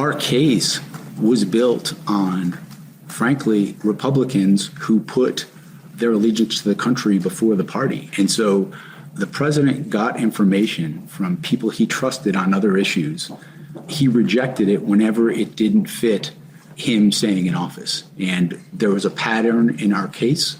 our case was built on, frankly, Republicans who put their allegiance to the country before the party. And so the president got information from people he trusted on other issues. He rejected it whenever it didn't fit him staying in office. And there was a pattern in our case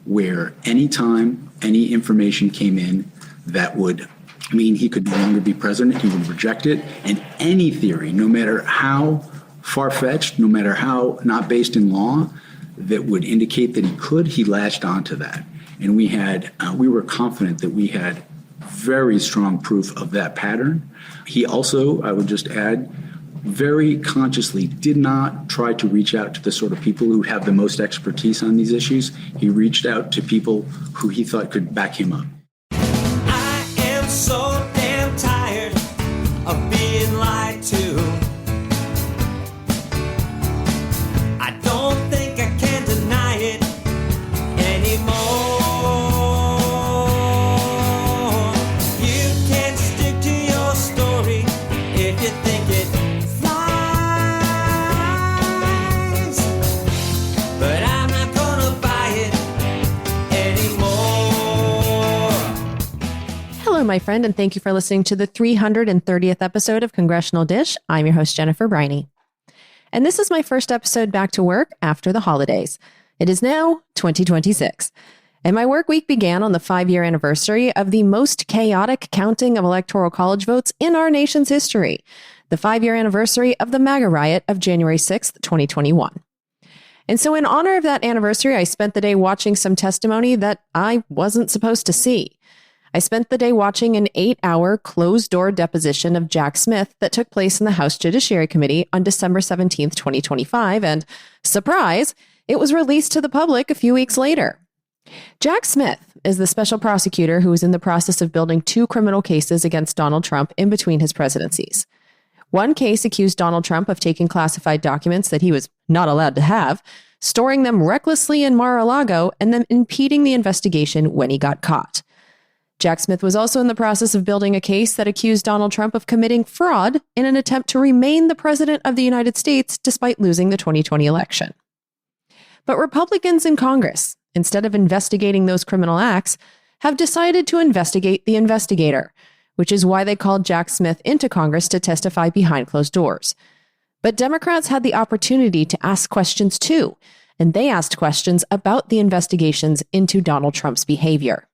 where anytime any information came in that would mean he could no longer be president, he would reject it. And any theory, no matter how far-fetched, no matter how not based in law, that would indicate that he could, he latched onto that. And we were confident that we had very strong proof of that pattern. He also, I would just add, very consciously did not try to reach out to the sort of people who have the most expertise on these issues. He reached out to people who he thought could back him up. I am so damn tired of being lied to. I don't think I can deny it anymore. You can stick to your story if you think it flies, but I'm not gonna buy it anymore. Hello, my friend, and thank you for listening to the 330th episode of Congressional Dish. I'm your host, Jennifer Briney. And this is my first episode back to work after the holidays. It is now 2026. And my work week began on the 5-year anniversary of the most chaotic counting of electoral college votes in our nation's history, the 5-year anniversary of the MAGA riot of January 6th, 2021. And so in honor of that anniversary, I spent the day watching some testimony that I wasn't supposed to see. I spent the day watching an 8-hour closed-door deposition of Jack Smith that took place in the House Judiciary Committee on December 17th, 2025, and surprise, it was released to the public a few weeks later. Jack Smith is the special prosecutor who was in the process of building 2 criminal cases against Donald Trump in between his presidencies. One case accused Donald Trump of taking classified documents that he was not allowed to have, storing them recklessly in Mar-a-Lago, and then impeding the investigation when he got caught. Jack Smith was also in the process of building a case that accused Donald Trump of committing fraud in an attempt to remain the president of the United States despite losing the 2020 election. But Republicans in Congress, instead of investigating those criminal acts, have decided to investigate the investigator, which is why they called Jack Smith into Congress to testify behind closed doors. But Democrats had the opportunity to ask questions too, and they asked questions about the investigations into Donald Trump's behavior.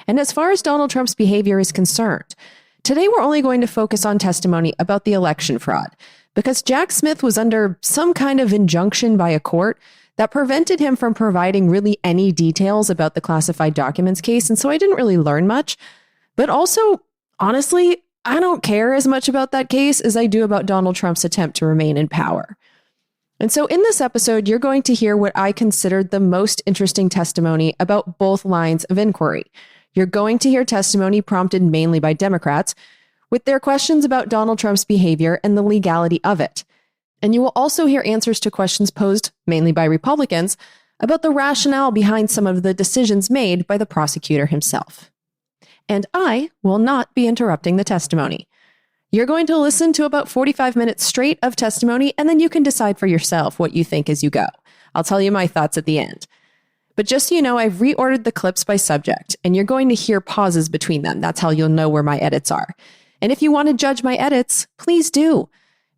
And as far as Donald Trump's behavior is concerned, today we're only going to focus on testimony about the election fraud, because Jack Smith was under some kind of injunction by a court that prevented him from providing really any details about the classified documents case, and so I didn't really learn much. But also, honestly, I don't care as much about that case as I do about Donald Trump's attempt to remain in power. And so in this episode, you're going to hear what I considered the most interesting testimony about both lines of inquiry. You're going to hear testimony prompted mainly by Democrats with their questions about Donald Trump's behavior and the legality of it. And you will also hear answers to questions posed mainly by Republicans about the rationale behind some of the decisions made by the prosecutor himself. And I will not be interrupting the testimony. You're going to listen to about 45 minutes straight of testimony, and then you can decide for yourself what you think as you go. I'll tell you my thoughts at the end. But just so you know, I've reordered the clips by subject, and you're going to hear pauses between them. That's how you'll know where my edits are. And if you want to judge my edits, please do.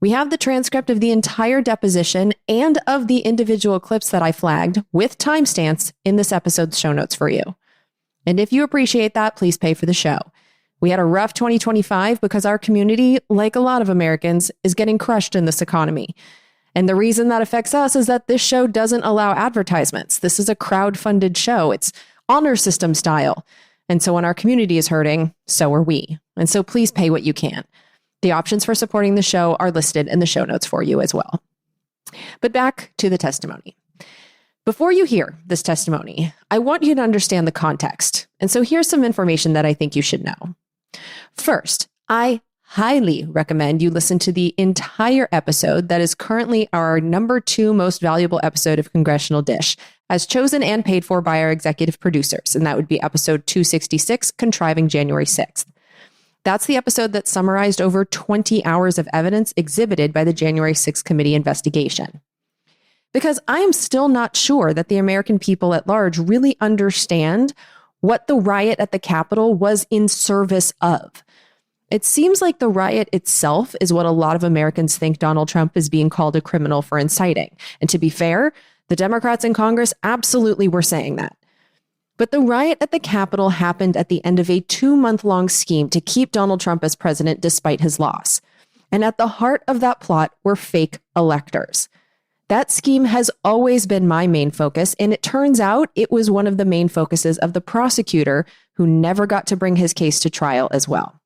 We have the transcript of the entire deposition and of the individual clips that I flagged with timestamps in this episode's show notes for you. And if you appreciate that, please pay for the show. We had a rough 2025 because our community, like a lot of Americans, is getting crushed in this economy. And the reason that affects us is that this show doesn't allow advertisements. This is a crowd-funded show. It's honor system style. And so when our community is hurting, so are we. And so please pay what you can. The options for supporting the show are listed in the show notes for you as well. But back to the testimony. Before you hear this testimony, I want you to understand the context. And so here's some information that I think you should know. First, I highly recommend you listen to the entire episode that is currently our number 2 most valuable episode of Congressional Dish, as chosen and paid for by our executive producers. And that would be episode 266, Contriving January 6th. That's the episode that summarized over 20 hours of evidence exhibited by the January 6th committee investigation. Because I am still not sure that the American people at large really understand what the riot at the Capitol was in service of. It seems like the riot itself is what a lot of Americans think Donald Trump is being called a criminal for inciting. And to be fair, the Democrats in Congress absolutely were saying that. But the riot at the Capitol happened at the end of a 2-month-long scheme to keep Donald Trump as president despite his loss. And at the heart of that plot were fake electors. That scheme has always been my main focus, and it turns out it was one of the main focuses of the prosecutor, who never got to bring his case to trial as well.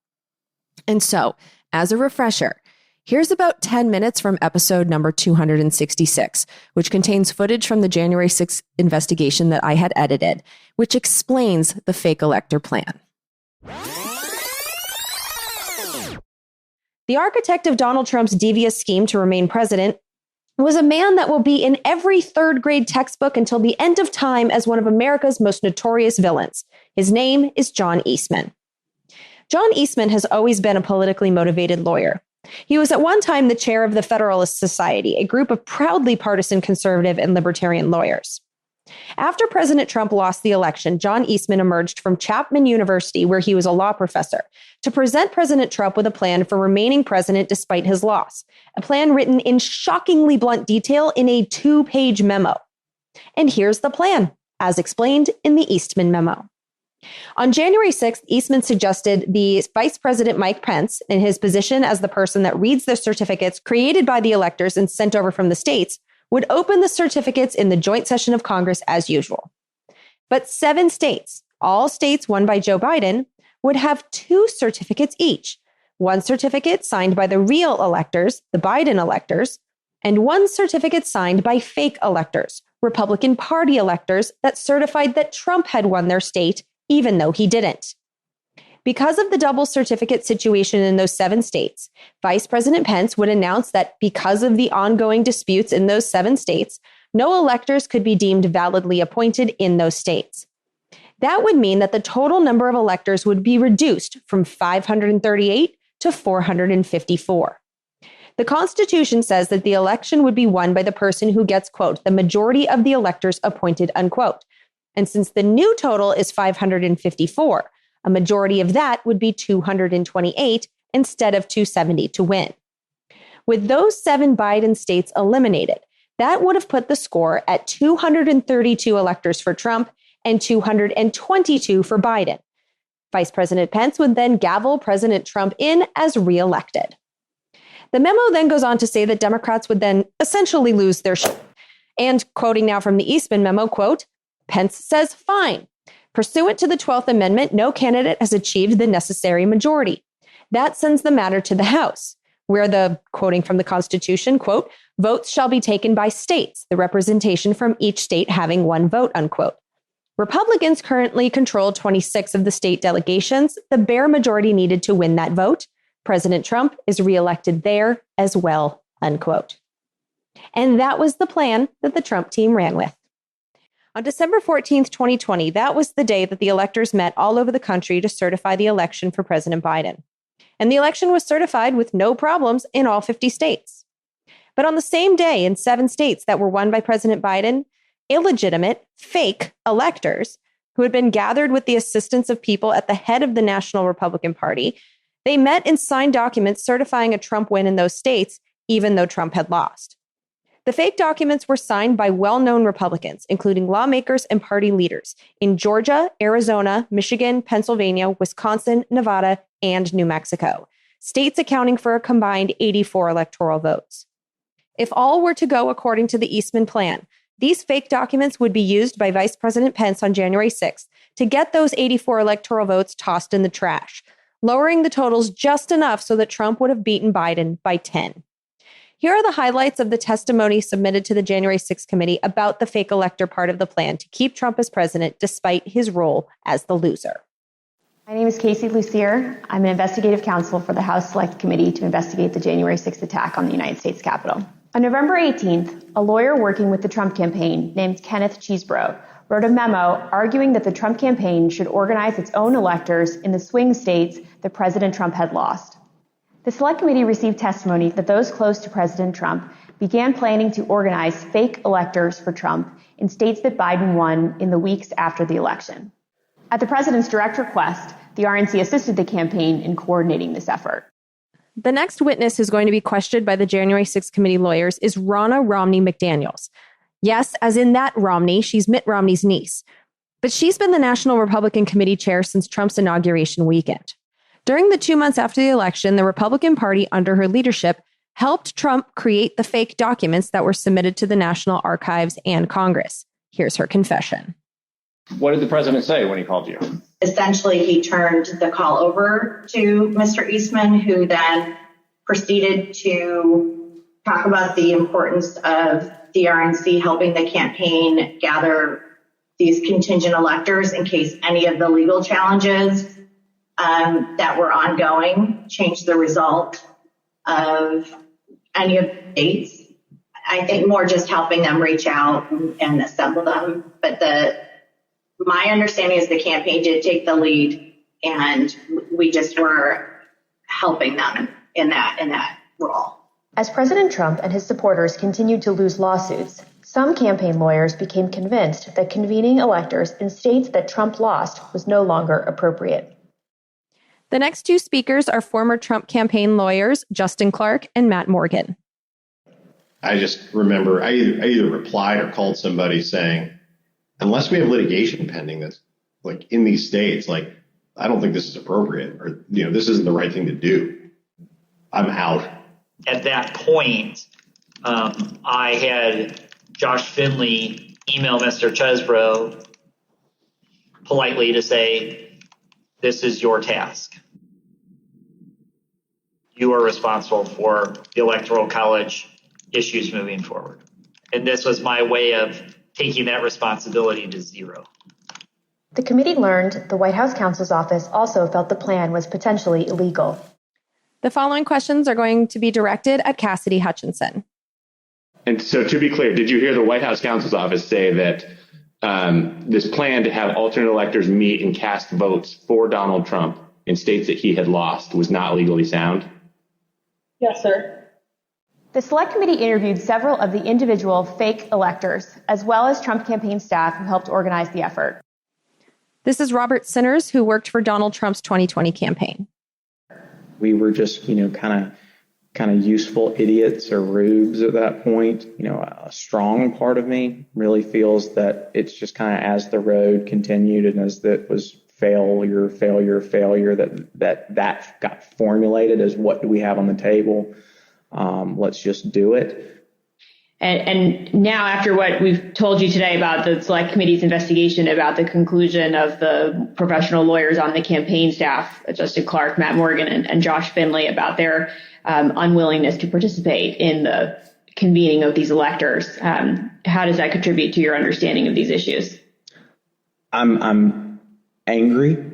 And so, as a refresher, here's about 10 minutes from episode number 266, which contains footage from the January 6th investigation that I had edited, which explains the fake elector plan. The architect of Donald Trump's devious scheme to remain president was a man that will be in every third grade textbook until the end of time as one of America's most notorious villains. His name is John Eastman. John Eastman has always been a politically motivated lawyer. He was at one time the chair of the Federalist Society, a group of proudly partisan conservative and libertarian lawyers. After President Trump lost the election, John Eastman emerged from Chapman University, where he was a law professor, to present President Trump with a plan for remaining president despite his loss, a plan written in shockingly blunt detail in a 2-page memo. And here's the plan, as explained in the Eastman memo. On January 6th, Eastman suggested the Vice President Mike Pence, in his position as the person that reads the certificates created by the electors and sent over from the states, would open the certificates in the joint session of Congress as usual. But 7 states, all states won by Joe Biden, would have 2 certificates each. One certificate signed by the real electors, the Biden electors, and one certificate signed by fake electors, Republican Party electors that certified that Trump had won their state, even though he didn't. Because of the double certificate situation in those 7 states, Vice President Pence would announce that because of the ongoing disputes in those 7 states, no electors could be deemed validly appointed in those states. That would mean that the total number of electors would be reduced from 538 to 454. The Constitution says that the election would be won by the person who gets, quote, the majority of the electors appointed, unquote. And since the new total is 554, a majority of that would be 228 instead of 270 to win. With those 7 Biden states eliminated, that would have put the score at 232 electors for Trump and 222 for Biden. Vice President Pence would then gavel President Trump in as reelected. The memo then goes on to say that Democrats would then essentially lose their shit. And quoting now from the Eastman memo, quote, Pence says, fine. Pursuant to the 12th Amendment, no candidate has achieved the necessary majority. That sends the matter to the House, where the, quoting from the Constitution, quote, votes shall be taken by states, the representation from each state having 1 vote, unquote. Republicans currently control 26 of the state delegations, the bare majority needed to win that vote. President Trump is reelected there as well, unquote. And that was the plan that the Trump team ran with. On December 14th, 2020, that was the day that the electors met all over the country to certify the election for President Biden. And the election was certified with no problems in all 50 states. But on the same day, in 7 states that were won by President Biden, illegitimate, fake electors who had been gathered with the assistance of people at the head of the National Republican Party, they met and signed documents certifying a Trump win in those states, even though Trump had lost. The fake documents were signed by well-known Republicans, including lawmakers and party leaders in Georgia, Arizona, Michigan, Pennsylvania, Wisconsin, Nevada, and New Mexico, states accounting for a combined 84 electoral votes. If all were to go according to the Eastman plan, these fake documents would be used by Vice President Pence on January 6th to get those 84 electoral votes tossed in the trash, lowering the totals just enough so that Trump would have beaten Biden by 10. Here are the highlights of the testimony submitted to the January 6th committee about the fake elector part of the plan to keep Trump as president despite his role as the loser. My name is Casey Lucier. I'm an investigative counsel for the House Select Committee to investigate the January 6th attack on the United States Capitol. On November 18th, a lawyer working with the Trump campaign named Kenneth Cheeseborough wrote a memo arguing that the Trump campaign should organize its own electors in the swing states that President Trump had lost. The Select Committee received testimony that those close to President Trump began planning to organize fake electors for Trump in states that Biden won in the weeks after the election. At the president's direct request, the RNC assisted the campaign in coordinating this effort. The next witness who's going to be questioned by the January 6th committee lawyers is Ronna Romney McDaniels. Yes, as in that Romney, she's Mitt Romney's niece. But she's been the National Republican Committee chair since Trump's inauguration weekend. During the 2 months after the election, the Republican Party, under her leadership, helped Trump create the fake documents that were submitted to the National Archives and Congress. Here's her confession. What did the president say when he called you? Essentially, he turned the call over to Mr. Eastman, who then proceeded to talk about the importance of the RNC helping the campaign gather these contingent electors in case any of the legal challenges that were ongoing changed the result of any of the states. I think more just helping them reach out and assemble them. But my understanding is the campaign did take the lead, and we just were helping them in that role. As President Trump and his supporters continued to lose lawsuits, some campaign lawyers became convinced that convening electors in states that Trump lost was no longer appropriate. The next two speakers are former Trump campaign lawyers Justin Clark and Matt Morgan. I just remember I either replied or called somebody saying, unless we have litigation pending that's like in these states, like, I don't think this is appropriate, or, this isn't the right thing to do. I'm out. At that point, I had Josh Finley email Mr. Chesbrough politely to say, this is your task. You are responsible for the Electoral College issues moving forward. And this was my way of taking that responsibility to zero. The committee learned the White House counsel's office also felt the plan was potentially illegal. The following questions are going to be directed at Cassidy Hutchinson. And so to be clear, did you hear the White House counsel's office say that this plan to have alternate electors meet and cast votes for Donald Trump in states that he had lost was not legally sound? Yes, sir. The Select Committee interviewed several of the individual fake electors, as well as Trump campaign staff who helped organize the effort. This is Robert Sinners, who worked for Donald Trump's 2020 campaign. We were just, kind of useful idiots or rubes at that point. A strong part of me really feels that it's just kind of as the road continued and as that was failure, that got formulated as what do we have on the table? Let's just do it. And now, after what we've told you today about the Select Committee's investigation about the conclusion of the professional lawyers on the campaign staff, Justin Clark, Matt Morgan, and Josh Finley, about their unwillingness to participate in the convening of these electors, how does that contribute to your understanding of these issues? I'm angry.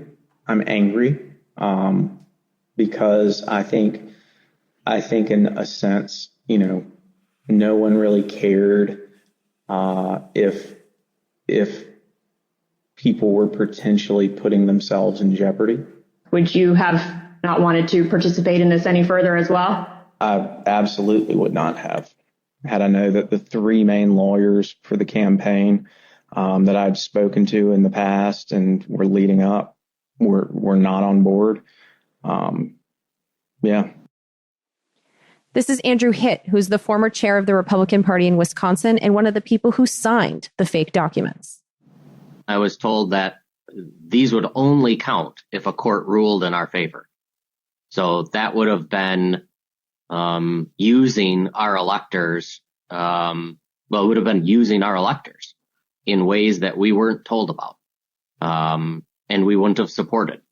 Because I think in a sense, no one really cared if people were potentially putting themselves in jeopardy. Would you have not wanted to participate in this any further as well? I absolutely would not have. Had I known that the three main lawyers for the campaign that I've spoken to in the past and were leading up were not on board. Yeah. This is Andrew Hitt, who's the former chair of the Republican Party in Wisconsin and one of the people who signed the fake documents. I was told that these would only count if a court ruled in our favor. So that would have been using our electors. It would have been using our electors in ways that we weren't told about, and we wouldn't have supported.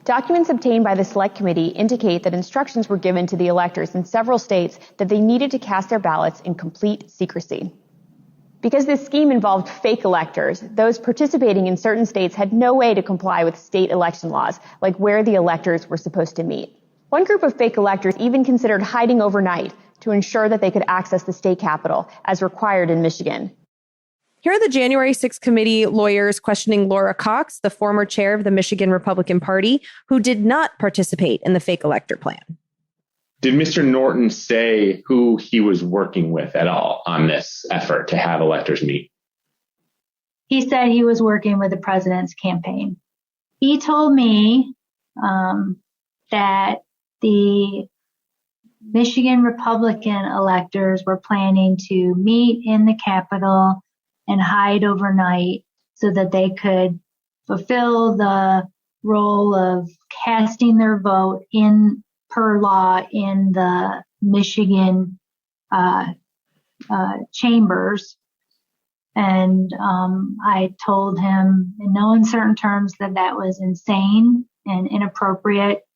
Documents obtained by the Select Committee indicate that instructions were given to the electors in several states that they needed to cast their ballots in complete secrecy. Because this scheme involved fake electors, those participating in certain states had no way to comply with state election laws, like where the electors were supposed to meet. One group of fake electors even considered hiding overnight to ensure that they could access the state capitol, as required in Michigan. Here are the January 6th committee lawyers questioning Laura Cox, the former chair of the Michigan Republican Party, who did not participate in the fake elector plan. Did Mr. Norton say who he was working with at all on this effort to have electors meet? He said he was working with the president's campaign. He told me that the Michigan Republican electors were planning to meet in the Capitol and hide overnight so that they could fulfill the role of casting their vote in per law in the Michigan chambers. And I told him in no uncertain terms that that was insane and inappropriate.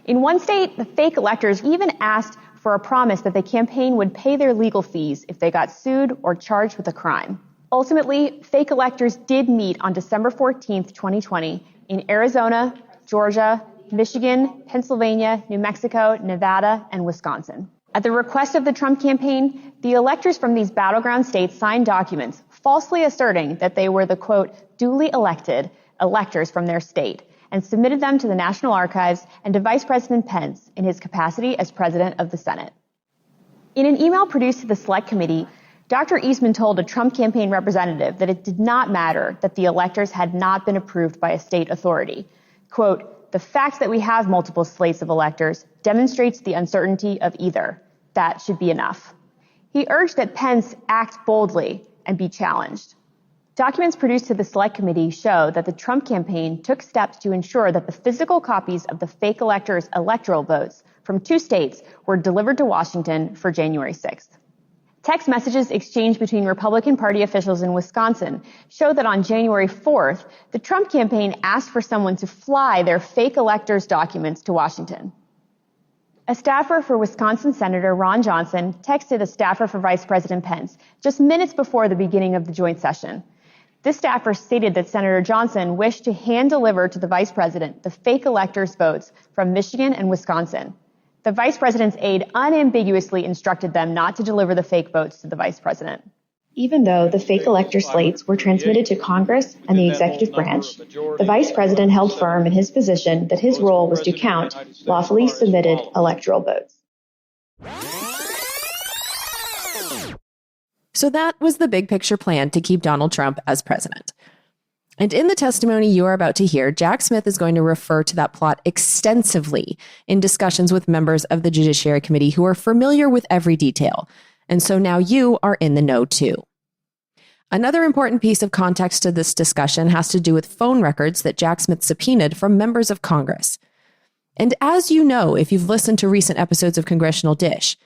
In one state, the fake electors even asked for a promise that the campaign would pay their legal fees if they got sued or charged with a crime. Ultimately, fake electors did meet on December 14th, 2020 in Arizona, Georgia, Michigan, Pennsylvania, New Mexico, Nevada, and Wisconsin. At the request of the Trump campaign, the electors from these battleground states signed documents falsely asserting that they were the, quote, duly elected electors from their state, and submitted them to the National Archives and to Vice President Pence in his capacity as President of the Senate. In an email produced to the Select Committee, Dr. Eastman told a Trump campaign representative that it did not matter that the electors had not been approved by a state authority. Quote, the fact that we have multiple slates of electors demonstrates the uncertainty of either. That should be enough. He urged that Pence act boldly and be challenged. Documents produced to the Select Committee show that the Trump campaign took steps to ensure that the physical copies of the fake electors' electoral votes from 2 states were delivered to Washington for January 6th. Text messages exchanged between Republican Party officials in Wisconsin show that on January 4th, the Trump campaign asked for someone to fly their fake electors' documents to Washington. A staffer for Wisconsin Senator Ron Johnson texted a staffer for Vice President Pence just minutes before the beginning of the joint session. This staffer stated that Senator Johnson wished to hand-deliver to the vice president the fake electors' votes from Michigan and Wisconsin. The vice president's aide unambiguously instructed them not to deliver the fake votes to the vice president. Even though the fake elector slates were transmitted to Congress and the executive branch, the vice president held firm in his position that his role was to count lawfully submitted electoral votes. So that was the big picture plan to keep Donald Trump as president. And in the testimony you are about to hear, Jack Smith is going to refer to that plot extensively in discussions with members of the Judiciary Committee who are familiar with every detail. And so now you are in the know too. Another important piece of context to this discussion has to do with phone records that Jack Smith subpoenaed from members of Congress. And as you know, if you've listened to recent episodes of Congressional Dish,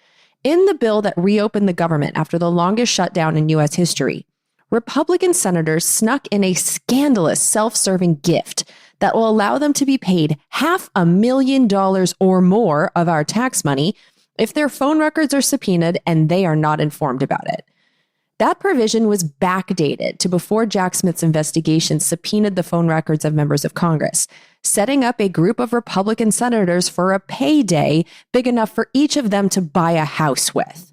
in the bill that reopened the government after the longest shutdown in U.S. history, Republican senators snuck in a scandalous self-serving gift that will allow them to be paid $500,000 or more of our tax money if their phone records are subpoenaed and they are not informed about it. That provision was backdated to before Jack Smith's investigation subpoenaed the phone records of members of Congress, setting up a group of Republican senators for a payday big enough for each of them to buy a house with.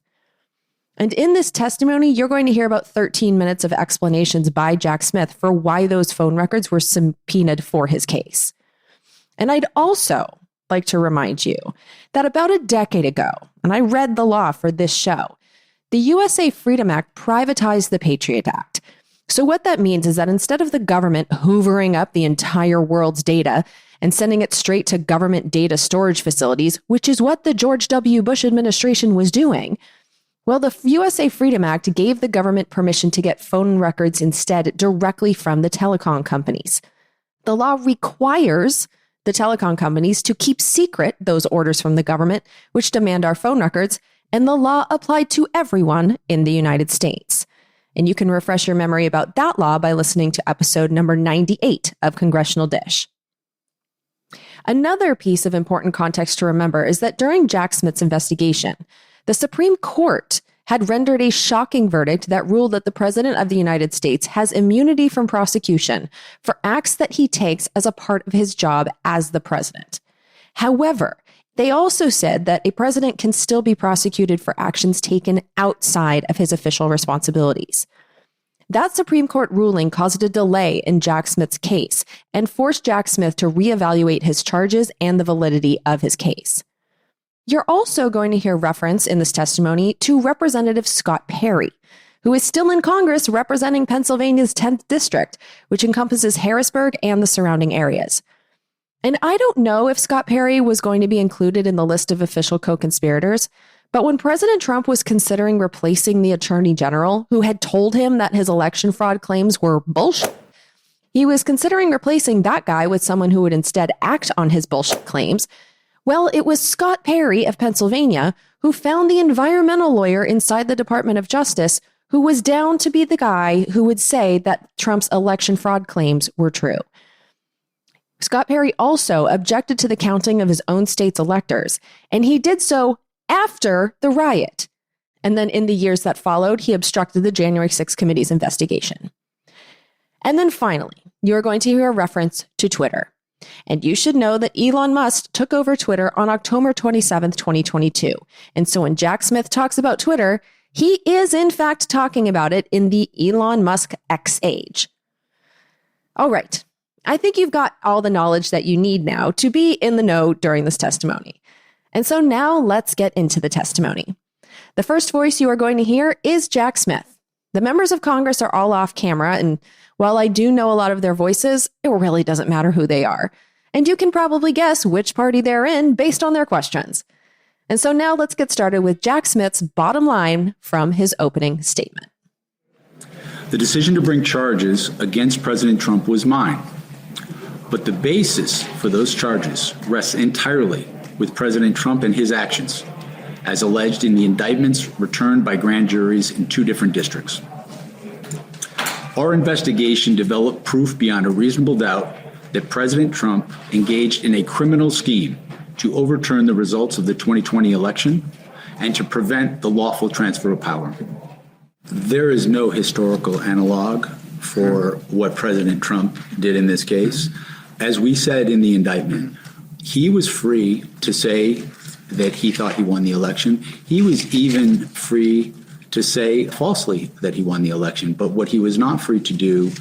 And in this testimony, you're going to hear about 13 minutes of explanations by Jack Smith for why those phone records were subpoenaed for his case. And I'd also like to remind you that about a decade ago, and I read the law for this show, the USA Freedom Act privatized the Patriot Act. So what that means is that instead of the government hoovering up the entire world's data and sending it straight to government data storage facilities, which is what the George W. Bush administration was doing, well, the USA Freedom Act gave the government permission to get phone records instead directly from the telecom companies. The law requires the telecom companies to keep secret those orders from the government, which demand our phone records, and the law applied to everyone in the United States. And you can refresh your memory about that law by listening to episode number 98 of Congressional Dish. Another piece of important context to remember is that during Jack Smith's investigation, the Supreme Court had rendered a shocking verdict that ruled that the President of the United States has immunity from prosecution for acts that he takes as a part of his job as the president. However, they also said that a president can still be prosecuted for actions taken outside of his official responsibilities. That Supreme Court ruling caused a delay in Jack Smith's case and forced Jack Smith to reevaluate his charges and the validity of his case. You're also going to hear reference in this testimony to Representative Scott Perry, who is still in Congress representing Pennsylvania's 10th district, which encompasses Harrisburg and the surrounding areas. And I don't know if Scott Perry was going to be included in the list of official co-conspirators, but when President Trump was considering replacing the Attorney General, who had told him that his election fraud claims were bullshit, he was considering replacing that guy with someone who would instead act on his bullshit claims. Well, it was Scott Perry of Pennsylvania who found the environmental lawyer inside the Department of Justice who was down to be the guy who would say that Trump's election fraud claims were true. Scott Perry also objected to the counting of his own state's electors, and he did so after the riot. And then in the years that followed, he obstructed the January 6th committee's investigation. And then finally, you're going to hear a reference to Twitter. And you should know that Elon Musk took over Twitter on October 27th, 2022. And so when Jack Smith talks about Twitter, he is in fact talking about it in the Elon Musk X age. All right. I think you've got all the knowledge that you need now to be in the know during this testimony. And so now let's get into the testimony. The first voice you are going to hear is Jack Smith. The members of Congress are all off camera, and while I do know a lot of their voices, it really doesn't matter who they are. And you can probably guess which party they're in based on their questions. And so now let's get started with Jack Smith's bottom line from his opening statement. The decision to bring charges against President Trump was mine. But the basis for those charges rests entirely with President Trump and his actions, as alleged in the indictments returned by grand juries in 2 different districts. Our investigation developed proof beyond a reasonable doubt that President Trump engaged in a criminal scheme to overturn the results of the 2020 election and to prevent the lawful transfer of power. There is no historical analog for what President Trump did in this case. As we said in the indictment, he was free to say that he thought he won the election. He was even free to say falsely that he won the election. But what he was not free to do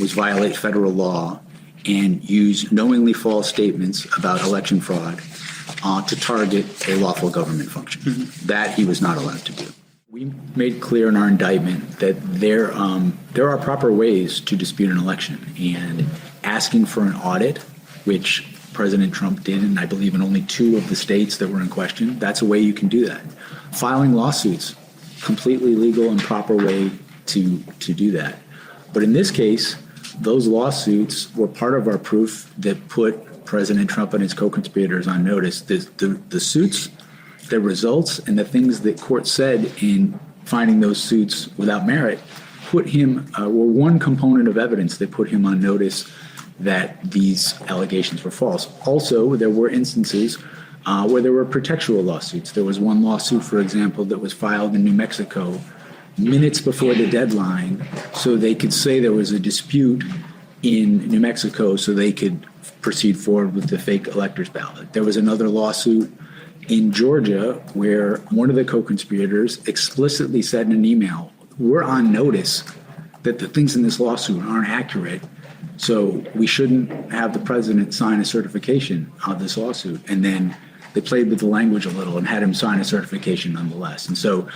was violate federal law and use knowingly false statements about election fraud to target a lawful government function. Mm-hmm. That he was not allowed to do. We made clear in our indictment that there are proper ways to dispute an election, and asking for an audit, which President Trump did, and I believe in only 2 of the states that were in question, that's a way you can do that. Filing lawsuits, completely legal and proper way to do that. But in this case, those lawsuits were part of our proof that put President Trump and his co-conspirators on notice. The suits, the results, and the things that court said in finding those suits without merit put him, were one component of evidence that put him on notice that these allegations were false. Also, there were instances where there were pretextual lawsuits. There was one lawsuit, for example, that was filed in New Mexico minutes before the deadline, so they could say there was a dispute in New Mexico so they could proceed forward with the fake electors ballot. There was another lawsuit in Georgia where one of the co-conspirators explicitly said in an email, "We're on notice that the things in this lawsuit aren't accurate, so we shouldn't have the president sign a certification of this lawsuit." And then they played with the language a little and had him sign a certification nonetheless. And so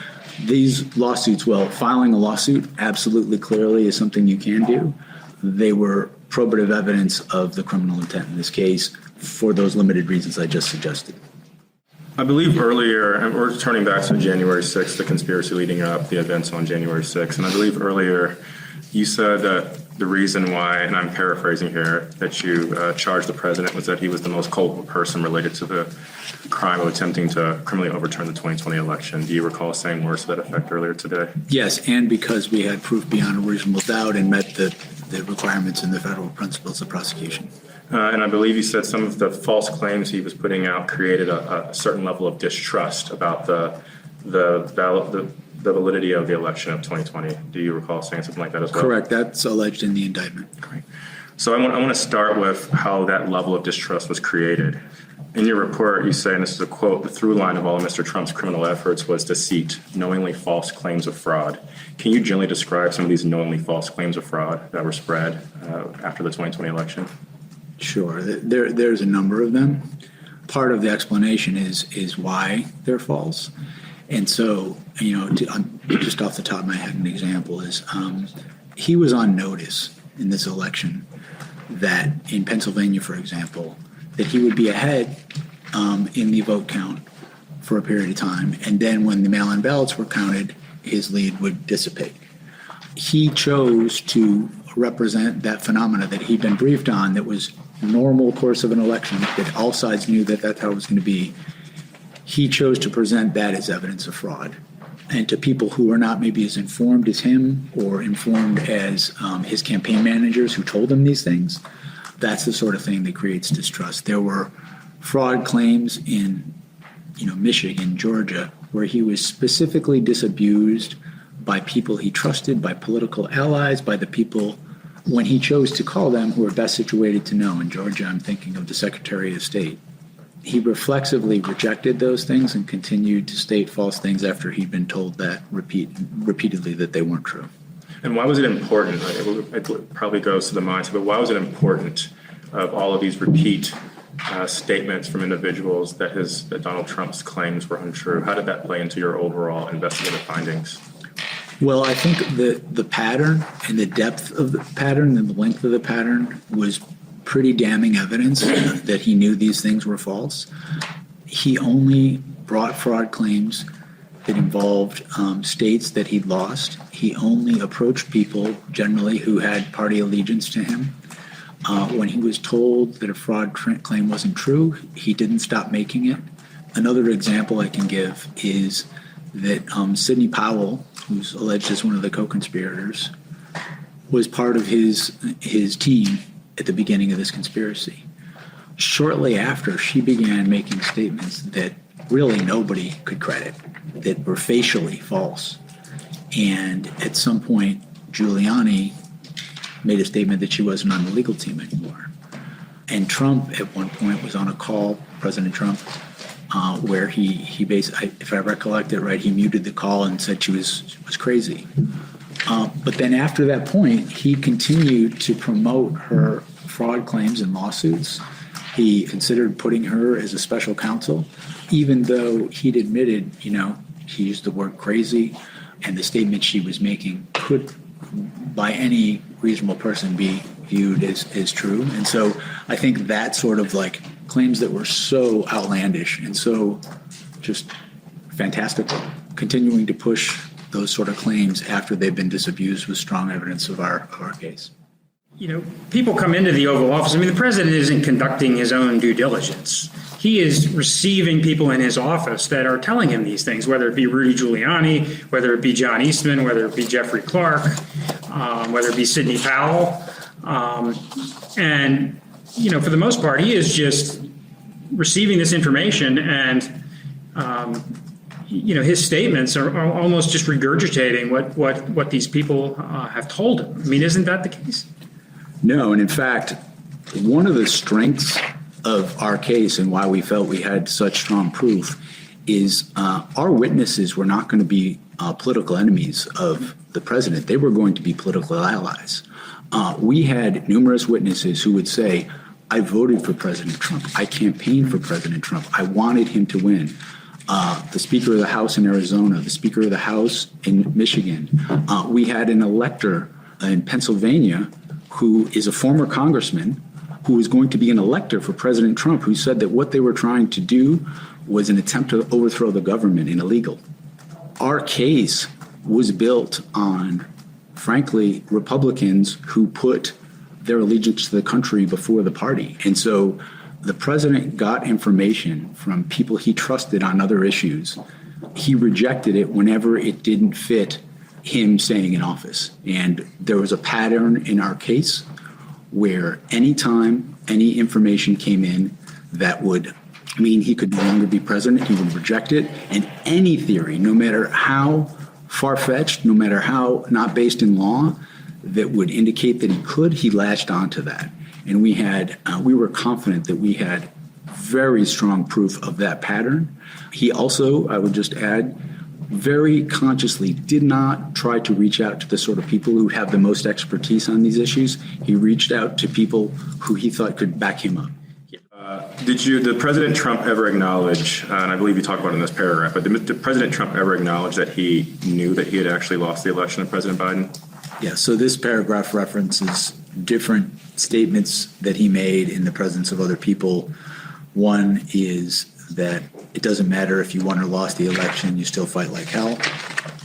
these lawsuits, well, filing a lawsuit absolutely clearly is something you can do. They were probative evidence of the criminal intent in this case for those limited reasons I just suggested. I believe earlier, and we're turning back to January 6th, the conspiracy leading up, the events on January 6th, and I believe earlier you said that the reason why, and I'm paraphrasing here, that you charged the president was that he was the most culpable person related to the crime of attempting to criminally overturn the 2020 election. Do you recall saying words to that effect earlier today? Yes, and because we had proof beyond a reasonable doubt and met the requirements in the federal principles of prosecution. And I believe you said some of the false claims he was putting out created a certain level of distrust about the validity of the election of 2020. Do you recall saying something like that as well? Correct. That's alleged in the indictment. Great. So I want to start with how that level of distrust was created. In your report, you say, and this is a quote, the through line of all of Mr. Trump's criminal efforts was deceit, knowingly false claims of fraud. Can you generally describe some of these knowingly false claims of fraud that were spread after the 2020 election? Sure. There's a number of them. Part of the explanation is why they're false. And so, just off the top of my head, an example is he was on notice in this election that in Pennsylvania, for example, that he would be ahead in the vote count for a period of time. And then when the mail-in ballots were counted, his lead would dissipate. He chose to represent that phenomena that he'd been briefed on that was normal course of an election, that all sides knew that that's how it was going to be. He chose to present that as evidence of fraud. And to people who are not maybe as informed as him or informed as his campaign managers who told him these things, that's the sort of thing that creates distrust. There were fraud claims in, Michigan, Georgia, where he was specifically disabused by people he trusted, by political allies, by the people when he chose to call them who were best situated to know. In Georgia, I'm thinking of the Secretary of State. He reflexively rejected those things and continued to state false things after he'd been told that repeatedly that they weren't true. And why was it important? It probably goes to the mindset, but why was it important of all of these repeat statements from individuals that Donald Trump's claims were untrue? How did that play into your overall investigative findings? Well, I think the pattern and the depth of the pattern and the length of the pattern was pretty damning evidence that he knew these things were false. He only brought fraud claims that involved states that he'd lost. He only approached people generally who had party allegiance to him. When he was told that a fraud claim wasn't true, he didn't stop making it. Another example I can give is that Sidney Powell, who's alleged as one of the co-conspirators, was part of his team at the beginning of this conspiracy. Shortly after, she began making statements that really nobody could credit, that were facially false. And at some point, Giuliani made a statement that she wasn't on the legal team anymore. And Trump, at one point, was on a call, President Trump, where he basically, if I recollect it right, he muted the call and said she was crazy. But then after that point, he continued to promote her fraud claims and lawsuits. He considered putting her as a special counsel, even though he'd admitted, he used the word crazy, and the statement she was making could, by any reasonable person, be viewed as true. And so I think that sort of claims that were so outlandish and so just fantastical, continuing to push those sort of claims after they've been disabused with strong evidence of our case. People come into the Oval Office. The president isn't conducting his own due diligence. He is receiving people in his office that are telling him these things, whether it be Rudy Giuliani, whether it be John Eastman, whether it be Jeffrey Clark, whether it be Sidney Powell. And, for the most part, he is just receiving this information and, his statements are almost just regurgitating what these people have told him. Isn't that the case? No, and in fact, one of the strengths of our case and why we felt we had such strong proof is our witnesses were not going to be political enemies of the president. They were going to be political allies. We had numerous witnesses who would say, I voted for President Trump. I campaigned for President Trump. I wanted him to win. The Speaker of the House in Arizona, the Speaker of the House in Michigan. We had an elector in Pennsylvania who is a former congressman who is going to be an elector for President Trump, who said that what they were trying to do was an attempt to overthrow the government and illegal. Our case was built on, frankly, Republicans who put their allegiance to the country before the party. And so the president got information from people he trusted on other issues. He rejected it whenever it didn't fit him staying in office. And there was a pattern in our case where anytime any information came in that would mean he could no longer be president, he would reject it. And any theory, no matter how far-fetched, no matter how not based in law, that would indicate that he could, he latched onto that. And we were confident that we had very strong proof of that pattern. He also, I would just add, very consciously did not try to reach out to the sort of people who have the most expertise on these issues. He reached out to people who he thought could back him up. Did President Trump ever acknowledge, and I believe you talk about it in this paragraph, but did President Trump ever acknowledge that he knew that he had actually lost the election to President Biden? Yeah, so this paragraph references different statements that he made in the presence of other people. One is that it doesn't matter if you won or lost the election, you still fight like hell.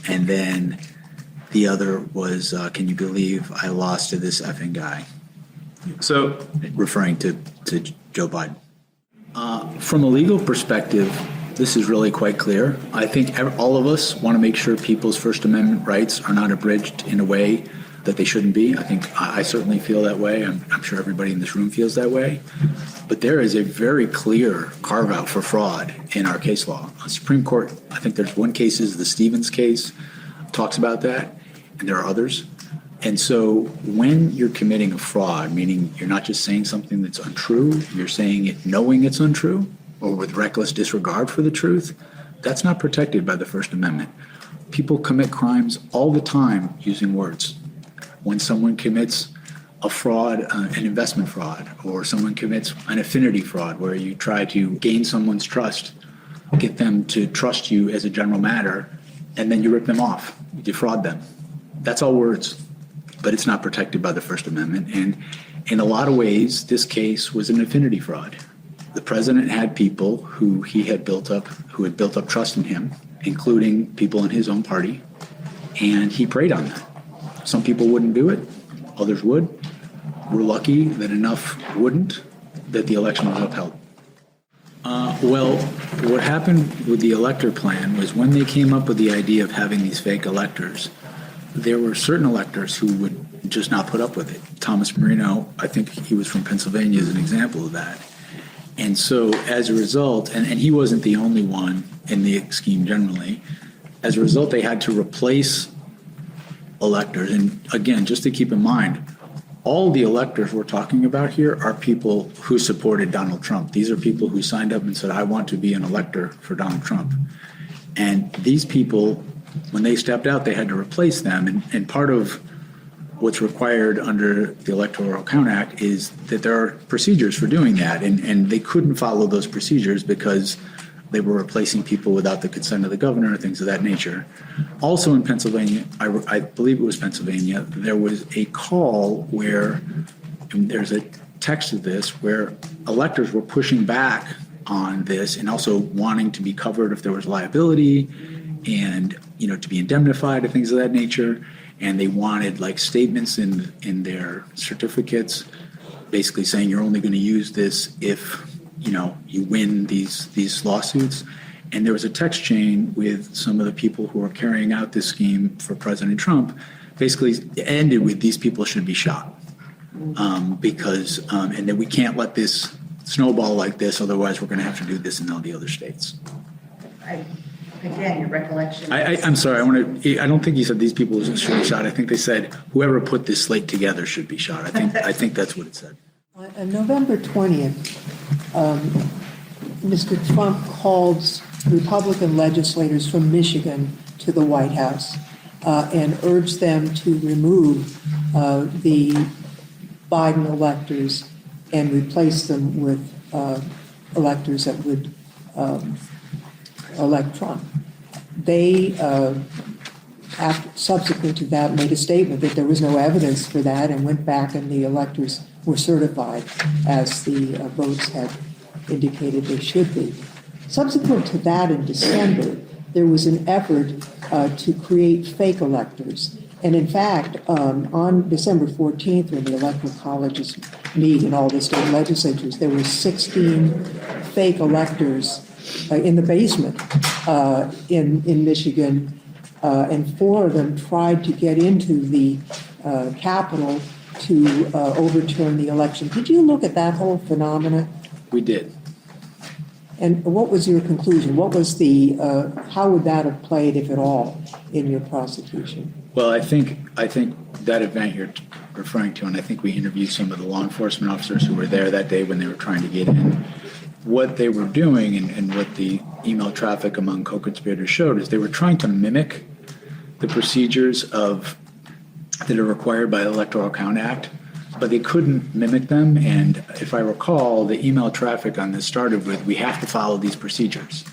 And then the other was, can you believe I lost to this effing guy? So, referring to Joe Biden. From a legal perspective, this is really quite clear. I think all of us want to make sure people's First Amendment rights are not abridged in a way that they shouldn't be. I think I certainly feel that way. I'm sure everybody in this room feels that way. But there is a very clear carve out for fraud in our case law. The Supreme Court, I think there's one case, is the Stevens case, talks about that, and there are others. And so when you're committing a fraud, meaning you're not just saying something that's untrue, you're saying it knowing it's untrue or with reckless disregard for the truth, that's not protected by the First Amendment. People commit crimes all the time using words. When someone commits a fraud, an investment fraud, or someone commits an affinity fraud where you try to gain someone's trust, get them to trust you as a general matter, and then you rip them off, you defraud them. That's all words, but it's not protected by the First Amendment. And in a lot of ways, this case was an affinity fraud. The president had people who he had built up, who had built up trust in him, including people in his own party, and he preyed on that. Some people wouldn't do it, others would. We're lucky that enough wouldn't, that the election was upheld. Well, what happened with the elector plan was when they came up with the idea of having these fake electors, there were certain electors who would just not put up with it. Thomas Marino, I think he was from Pennsylvania, is an example of that. And so as a result, and he wasn't the only one in the scheme generally, as a result, they had to replace electors. And again, just to keep in mind, all the electors we're talking about here are people who supported Donald Trump. These are people who signed up and said, I want to be an elector for Donald Trump. And these people, when they stepped out, they had to replace them. And part of what's required under the Electoral Count Act is that there are procedures for doing that. And they couldn't follow those procedures because they were replacing people without the consent of the governor, things of that nature. Also in Pennsylvania, I believe it was Pennsylvania, there was a call where, and there's a text of this, where electors were pushing back on this and also wanting to be covered if there was liability and, you know, to be indemnified and things of that nature. And they wanted like statements in their certificates basically saying you're only going to use this if, you know, you win these lawsuits. And there was a text chain with some of the people who are carrying out this scheme for President Trump. Basically, it ended with these people should be shot because and then we can't let this snowball like this. Otherwise, we're going to have to do this in all the other states. Again, your recollection. I'm sorry. I don't think he said these people should be shot. I think they said whoever put this slate together should be shot. I think that's what it said. On November 20th, Mr. Trump called Republican legislators from Michigan to the White House and urged them to remove the Biden electors and replace them with electors that would elect Trump. They, subsequent to that, made a statement that there was no evidence for that and went back and the electors were certified as the votes had indicated they should be. Subsequent to that in December, there was an effort to create fake electors. And in fact, on December 14th, when the electoral colleges meet in all the state legislatures, there were 16 fake electors in the basement in Michigan, and 4 of them tried to get into the Capitol to overturn the election. Did you look at that whole phenomena? We did. And what was your conclusion? What was the, how would that have played, if at all, in your prosecution? Well, I think that event you're referring to, and I think we interviewed some of the law enforcement officers who were there that day when they were trying to get in. what they were doing and what the email traffic among co-conspirators showed is they were trying to mimic the procedures that are required by the Electoral Count Act, but they couldn't mimic them. And if I recall, the email traffic on this started with, we have to follow these procedures.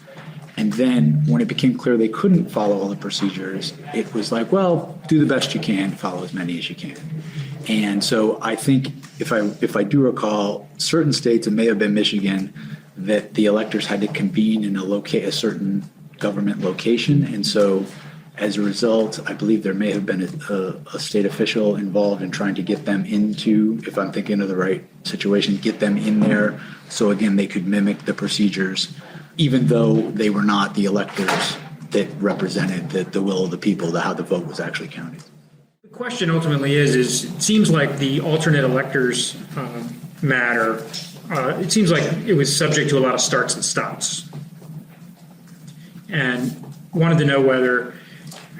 And then when it became clear they couldn't follow all the procedures, it was like, well, do the best you can, follow as many as you can. And so I think if I do recall, certain states, it may have been Michigan, that the electors had to convene in a certain government location. And so as a result, I believe there may have been a state official involved in trying to get them into, if I'm thinking of the right situation, get them in there. So again, they could mimic the procedures, even though they were not the electors that represented the will of the people, how the vote was actually counted. The question ultimately is it seems like the alternate electors matter. It seems like it was subject to a lot of starts and stops. And wanted to know whether,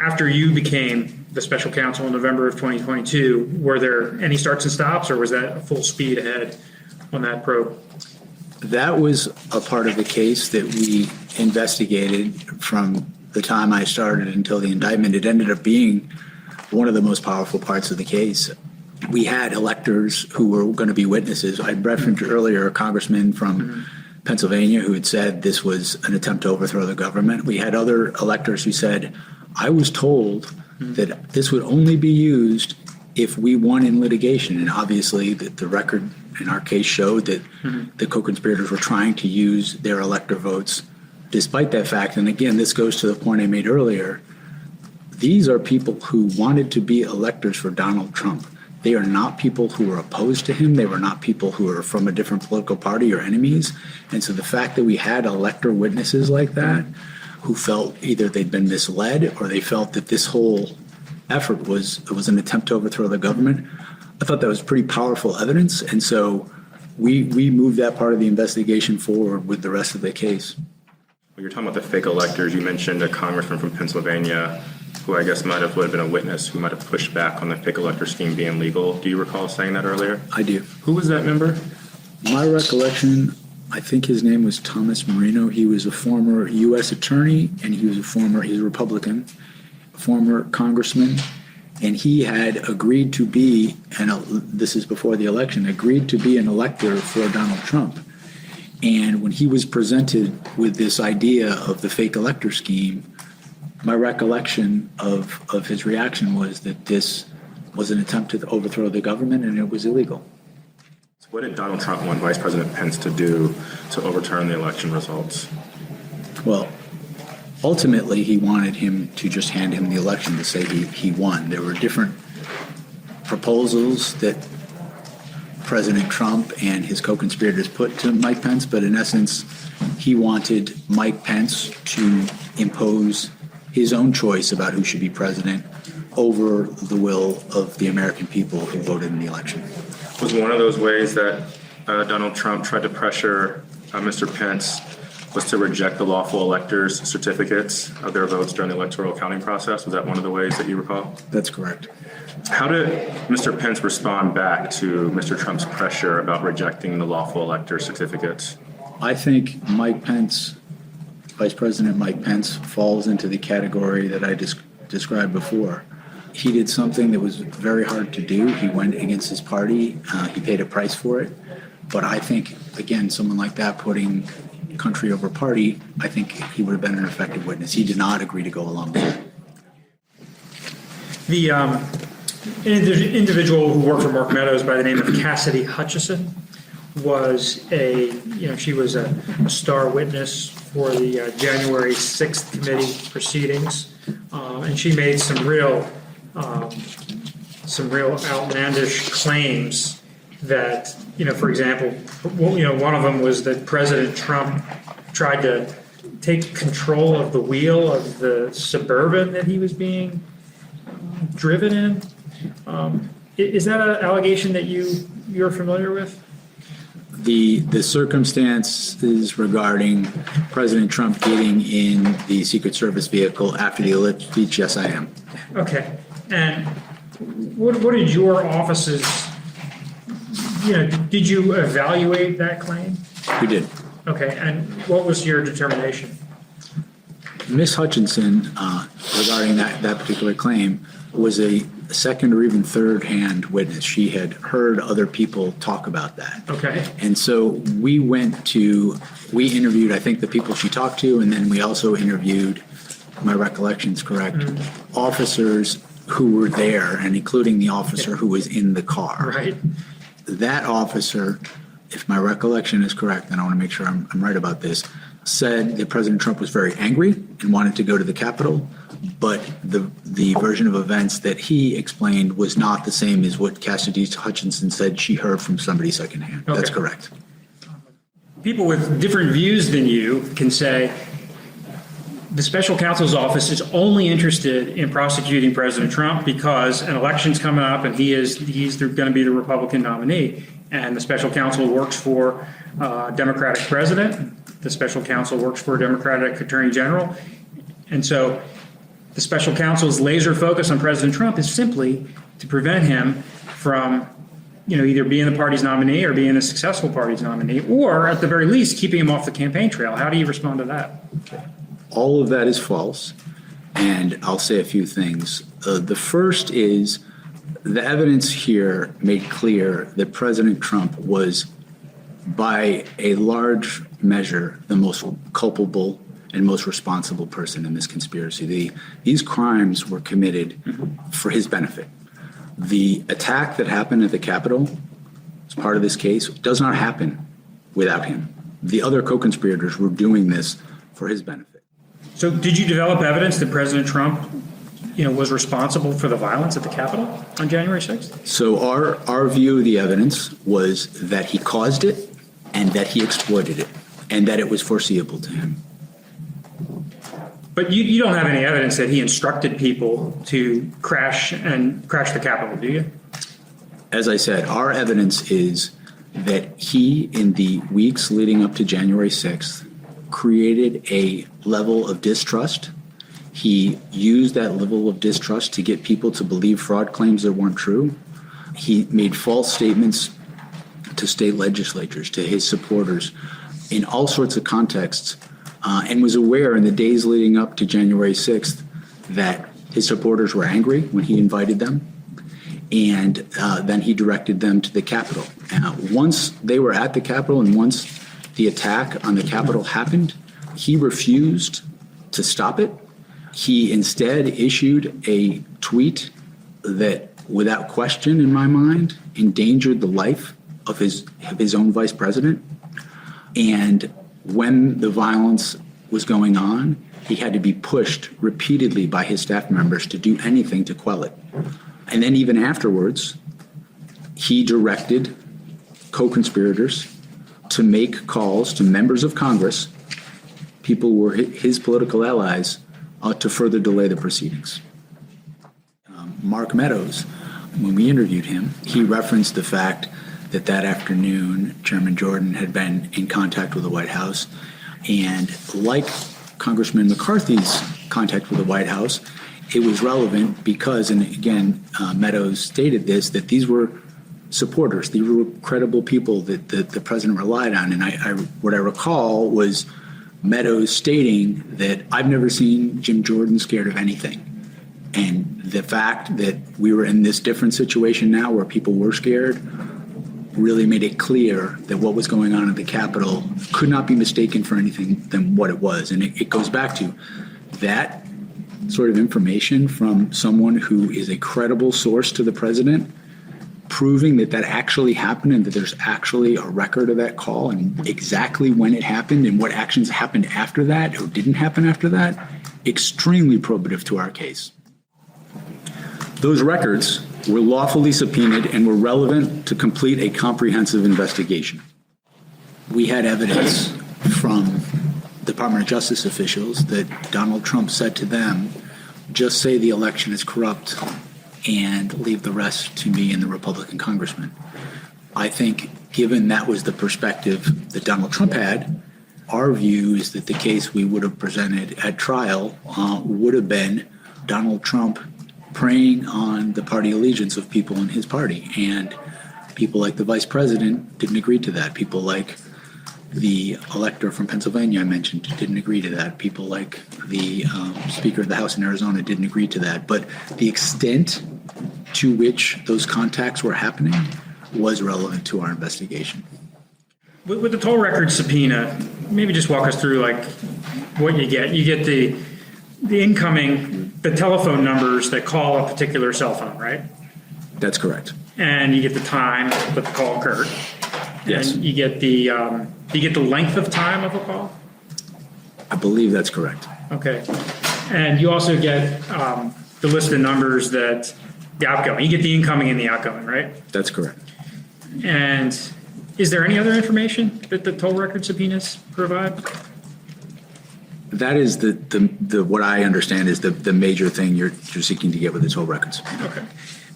after you became the special counsel in November of 2022, were there any starts and stops, or was that full speed ahead on that probe? That was a part of the case that we investigated from the time I started until the indictment. It ended up being one of the most powerful parts of the case. We had electors who were going to be witnesses. I referenced earlier a congressman from Pennsylvania who had said this was an attempt to overthrow the government. We had other electors who said, I was told that this would only be used if we won in litigation. And obviously the record in our case showed that the co-conspirators were trying to use their elector votes despite that fact. And again, this goes to the point I made earlier. These are people who wanted to be electors for Donald Trump. They are not people who were opposed to him. They were not people who are from a different political party or enemies. And so the fact that we had elector witnesses like that who felt either they'd been misled or they felt that this whole effort was an attempt to overthrow the government, I thought that was pretty powerful evidence. And so we moved that part of the investigation forward with the rest of the case. When you're talking about the fake electors, you mentioned a congressman from Pennsylvania who I guess would have been a witness who might have pushed back on the fake elector scheme being legal. Do you recall saying that earlier? I do. Who was that member? My recollection, I think his name was Thomas Marino. He was a former U.S. attorney, and he's a Republican, former congressman, and he had agreed to be, and this is before the election, agreed to be an elector for Donald Trump. And when he was presented with this idea of the fake elector scheme, my recollection of his reaction was that this was an attempt to overthrow the government and it was illegal. So what did Donald Trump want Vice President Pence to do to overturn the election results? Well, ultimately, he wanted him to just hand him the election to say he won. There were different proposals that President Trump and his co-conspirators put to Mike Pence, but in essence, he wanted Mike Pence to impose his own choice about who should be president over the will of the American people who voted in the election. Was one of those ways that Donald Trump tried to pressure Mr. Pence was to reject the lawful electors' certificates of their votes during the electoral counting process? Was that one of the ways that you recall? That's correct. How did Mr. Pence respond back to Mr. Trump's pressure about rejecting the lawful elector certificates? I think Mike Pence, Vice President Mike Pence, falls into the category that I described before. He did something that was very hard to do. He went against his party. He paid a price for it. But I think, again, someone like that putting country over party, I think he would have been an effective witness. He did not agree to go along with it. The individual who worked for Mark Meadows by the name of Cassidy Hutchison was she was a star witness for the January 6th committee proceedings, and she made some real outlandish claims that, for example, one of them was that President Trump tried to take control of the wheel of the Suburban that he was being driven in. Is that an allegation that you're familiar with? The circumstances regarding President Trump getting in the Secret Service vehicle after the election speech, yes, I am. Okay. And what did your offices, did you evaluate that claim? We did. Okay, and what was your determination? Ms. Hutchinson, regarding that particular claim, was a second or even third hand witness. She had heard other people talk about that. Okay. And so we interviewed, I think, the people she talked to, and then we also interviewed, if my recollection's correct, officers who were there, and including the officer who was in the car. Right. That officer, if my recollection is correct, and I want to make sure I'm right about this, said that President Trump was very angry and wanted to go to the Capitol, but the version of events that he explained was not the same as what Cassidy Hutchinson said she heard from somebody secondhand. Okay. That's correct. People with different views than you can say the special counsel's office is only interested in prosecuting President Trump because an election's coming up and he's going to be the Republican nominee. And the special counsel works for a Democratic president. The special counsel works for a Democratic attorney general. And so the special counsel's laser focus on President Trump is simply to prevent him from, either being the party's nominee or being a successful party's nominee, or at the very least, keeping him off the campaign trail. How do you respond to that? All of that is false, and I'll say a few things. The first is the evidence here made clear that President Trump was, by a large measure, the most culpable and most responsible person in this conspiracy. These crimes were committed for his benefit. The attack that happened at the Capitol, as part of this case, does not happen without him. The other co-conspirators were doing this for his benefit. So did you develop evidence that President Trump, was responsible for the violence at the Capitol on January 6th? So our view of the evidence was that he caused it and that he exploited it and that it was foreseeable to him. But you don't have any evidence that he instructed people to crash the Capitol, do you? As I said, our evidence is that he, in the weeks leading up to January 6th, created a level of distrust. He used that level of distrust to get people to believe fraud claims that weren't true. He made false statements to state legislatures, to his supporters, in all sorts of contexts, and was aware in the days leading up to January 6th that his supporters were angry when he invited them, and then he directed them to the Capitol. Once they were at the Capitol and once the attack on the Capitol happened, he refused to stop it. He instead issued a tweet that, without question in my mind, endangered the life of his own vice president. And when the violence was going on, he had to be pushed repeatedly by his staff members to do anything to quell it. And then even afterwards, he directed co-conspirators to make calls to members of Congress, people who were his political allies, to further delay the proceedings. Mark Meadows, when we interviewed him, he referenced the fact that afternoon, Chairman Jordan had been in contact with the White House. And like Congressman McCarthy's contact with the White House, it was relevant because, and again, Meadows stated this, that these were supporters. These were credible people that the president relied on. And what I recall was Meadows stating that I've never seen Jim Jordan scared of anything. And the fact that we were in this different situation now where people were scared really made it clear that what was going on at the Capitol could not be mistaken for anything than what it was. And it goes back to that sort of information from someone who is a credible source to the president, proving that actually happened and that there's actually a record of that call and exactly when it happened and what actions happened after that or didn't happen after that, extremely probative to our case. Those records were lawfully subpoenaed and were relevant to complete a comprehensive investigation. We had evidence from Department of Justice officials that Donald Trump said to them, just say the election is corrupt and leave the rest to me and the Republican congressman. I think given that was the perspective that Donald Trump had, our view is that the case we would have presented at trial would have been Donald Trump preying on the party allegiance of people in his party. And people like the vice president didn't agree to that. People like The elector from Pennsylvania I mentioned didn't agree to that. People like the Speaker of the House in Arizona didn't agree to that. But the extent to which those contacts were happening was relevant to our investigation. With the toll record subpoena, maybe just walk us through like what you get. You get the incoming, the telephone numbers that call a particular cell phone, right? That's correct. And you get the time that the call occurred. Yes. And you get the length of time of a call. I believe that's correct. Okay. And you also get the list of numbers that the outgoing. You get the incoming and the outgoing, right? That's correct. And is there any other information that the toll record subpoenas provide? That is the what I understand is the major thing you're seeking to get with the toll records. Okay.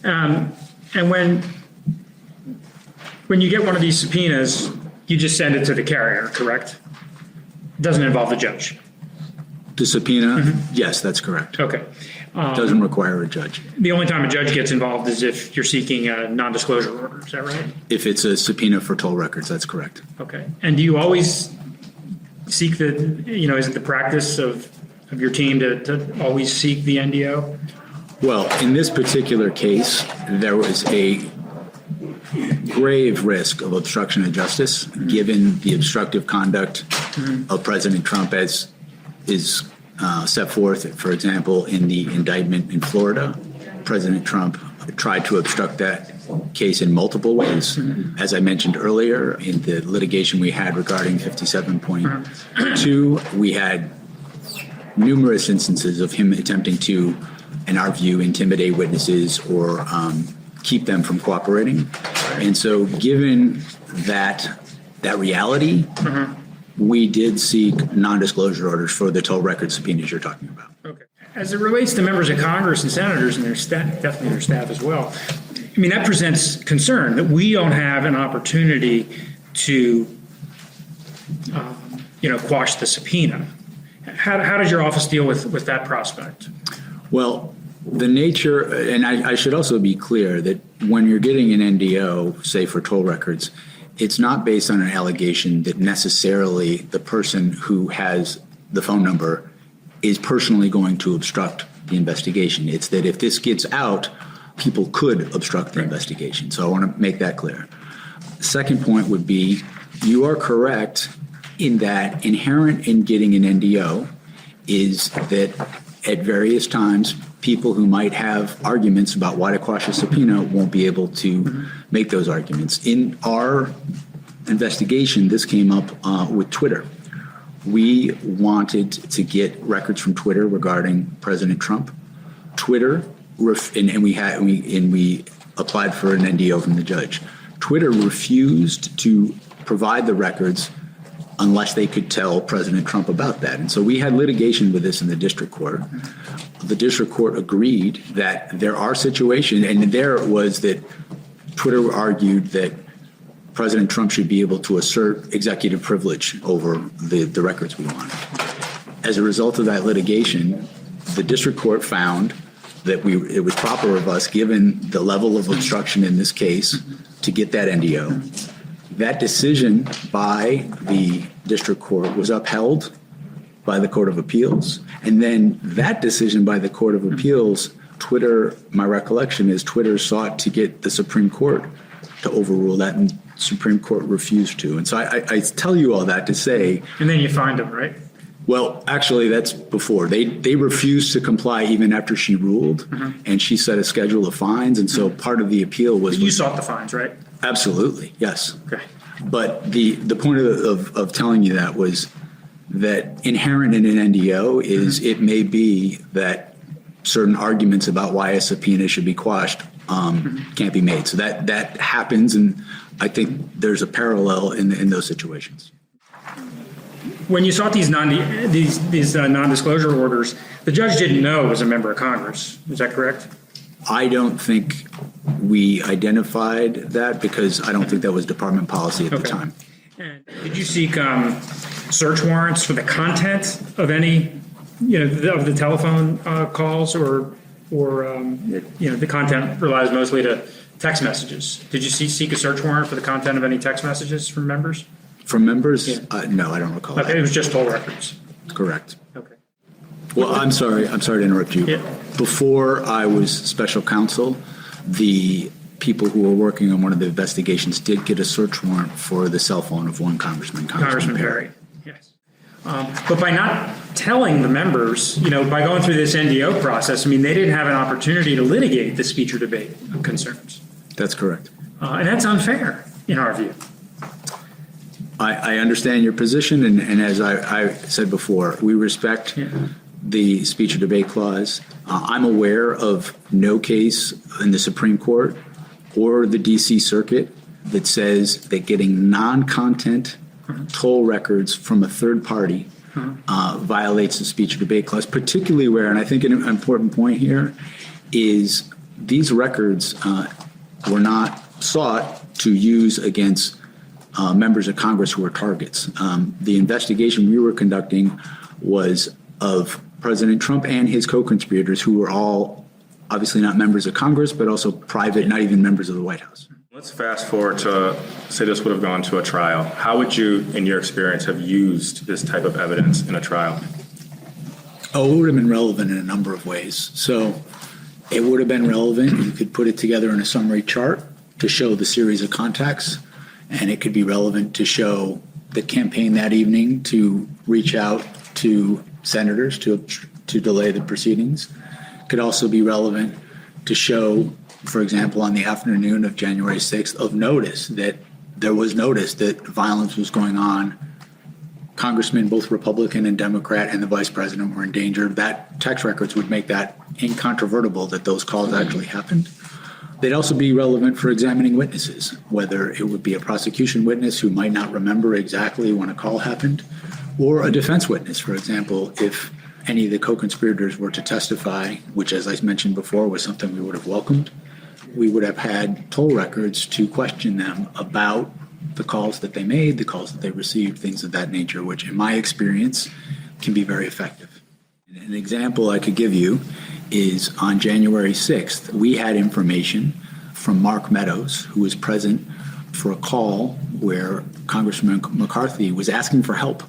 And when you get one of these subpoenas, you just send it to the carrier, correct? It doesn't involve the judge. The subpoena, yes, that's correct. Okay. Doesn't require a judge. The only time a judge gets involved is if you're seeking a non-disclosure order. Is that right? If it's a subpoena for toll records, that's correct. Okay. And do you always seek is it the practice of your team to always seek the NDO? Well, in this particular case, there was a grave risk of obstruction of justice given the obstructive conduct of President Trump as is set forth, for example, in the indictment in Florida. President Trump tried to obstruct that case in multiple ways. As I mentioned earlier, in the litigation we had regarding 57.2, we had numerous instances of him attempting to, in our view, intimidate witnesses or keep them from cooperating. And so given that reality, we did seek non-disclosure orders for the toll record subpoenas you're talking about. Okay. As it relates to members of Congress and senators and their staff, definitely their staff as well, I mean, that presents concern that we don't have an opportunity to, quash the subpoena. How does your office deal with that prospect? Well, the nature, and I should also be clear that when you're getting an NDO, say for toll records, it's not based on an allegation that necessarily the person who has the phone number is personally going to obstruct the investigation. It's that if this gets out, people could obstruct the investigation. So I want to make that clear. Second point would be, you are correct in that inherent in getting an NDO is that at various times, people who might have arguments about why to quash a subpoena won't be able to make those arguments. In our investigation, this came up with Twitter. We wanted to get records from Twitter regarding President Trump. Twitter, and we applied for an NDO from the judge. Twitter refused to provide the records unless they could tell President Trump about that. And so we had litigation with this in the district court. The district court agreed that there are situations, and there it was that Twitter argued that President Trump should be able to assert executive privilege over the records we wanted. As a result of that litigation, the district court found that it was proper of us, given the level of obstruction in this case, to get that NDO. That decision by the district court was upheld by the Court of Appeals. And then that decision by the Court of Appeals, Twitter, my recollection is Twitter sought to get the Supreme Court to overrule that, and Supreme Court refused to. And so I tell you all that to say. And then you find them, right? Well, actually, that's before. They refused to comply even after she ruled, and she set a schedule of fines. And so part of the appeal was... You sought the fines, right? Absolutely, yes. Okay. But the point of telling you that was that inherent in an NDO is it may be that certain arguments about why a subpoena should be quashed can't be made. So that happens, and I think there's a parallel in those situations. When you sought these non-disclosure orders, the judge didn't know it was a member of Congress. Is that correct? I don't think we identified that because I don't think that was department policy at the time. And did you seek search warrants for the content of any, of the telephone calls, or the content relies mostly to text messages? Did you seek a search warrant for the content of any text messages from members? From members? Yeah. No, I don't recall. Okay, it was just toll records. Correct. Okay. Well, I'm sorry to interrupt you. Yeah. Before I was special counsel, the people who were working on one of the investigations did get a search warrant for the cell phone of one Congressman Perry. Yes. But by not telling the members, by going through this NDO process, they didn't have an opportunity to litigate the speech or debate concerns. That's correct. And that's unfair in our view. I understand your position, and as I said before, we respect the speech or debate clause. I'm aware of no case in the Supreme Court or the D.C. Circuit that says that getting non-content toll records from a third party violates the speech or debate clause, particularly where, and I think an important point here, is these records were not sought to use against members of Congress who were targets. The investigation we were conducting was of President Trump and his co-conspirators, who were all obviously not members of Congress, but also private, not even members of the White House. Let's fast forward to, say this would have gone to a trial. How would you, in your experience, have used this type of evidence in a trial? Oh, it would have been relevant in a number of ways. So it would have been relevant. You could put it together in a summary chart to show the series of contacts, and it could be relevant to show the campaign that evening to reach out to senators to delay the proceedings. It could also be relevant to show, for example, on the afternoon of January 6th, of notice that there was notice that violence was going on. Congressmen, both Republican and Democrat, and the vice president were in danger. That text records would make that incontrovertible that those calls actually happened. They'd also be relevant for examining witnesses, whether it would be a prosecution witness who might not remember exactly when a call happened, or a defense witness, for example, if any of the co-conspirators were to testify, which, as I mentioned before, was something we would have welcomed. We would have had toll records to question them about the calls that they made, the calls that they received, things of that nature, which in my experience can be very effective. An example I could give you is on January 6th, we had information from Mark Meadows, who was present for a call where Congressman McCarthy was asking for help.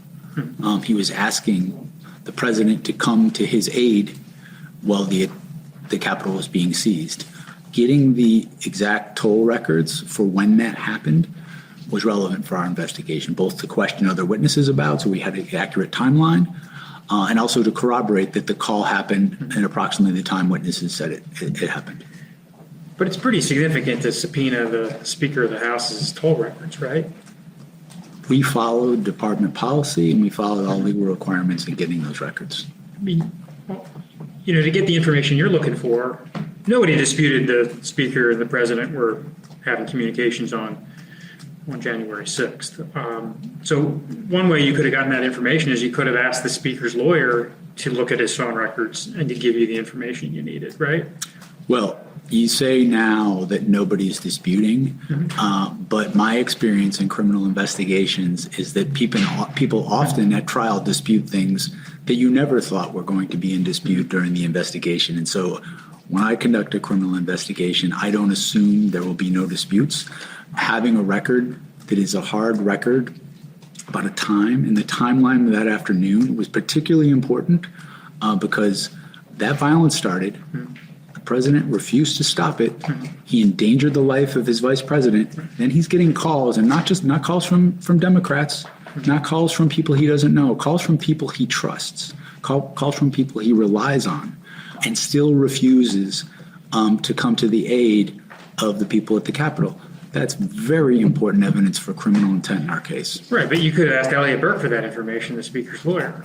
He was asking the president to come to his aid while the Capitol was being seized. Getting the exact toll records for when that happened was relevant for our investigation, both to question other witnesses about, so we had an accurate timeline, and also to corroborate that the call happened in approximately the time witnesses said it happened. But it's pretty significant to subpoena the Speaker of the House's toll records, right? We followed department policy, and we followed all legal requirements in getting those records. To get the information you're looking for, nobody disputed the Speaker and the President were having communications on January 6th. So one way you could have gotten that information is you could have asked the Speaker's lawyer to look at his phone records and to give you the information you needed, right? Well, you say now that nobody's disputing, but my experience in criminal investigations is that people often at trial dispute things that you never thought were going to be in dispute during the investigation. And so when I conduct a criminal investigation, I don't assume there will be no disputes. Having a record that is a hard record about a time, and the timeline of that afternoon was particularly important because that violence started. The president refused to stop it. He endangered the life of his vice president. Then he's getting calls, and not calls from Democrats, not calls from people he doesn't know, calls from people he trusts, calls from people he relies on, and still refuses to come to the aid of the people at the Capitol. That's very important evidence for criminal intent in our case. Right, but you could have asked Elliot Burke for that information, the Speaker's lawyer.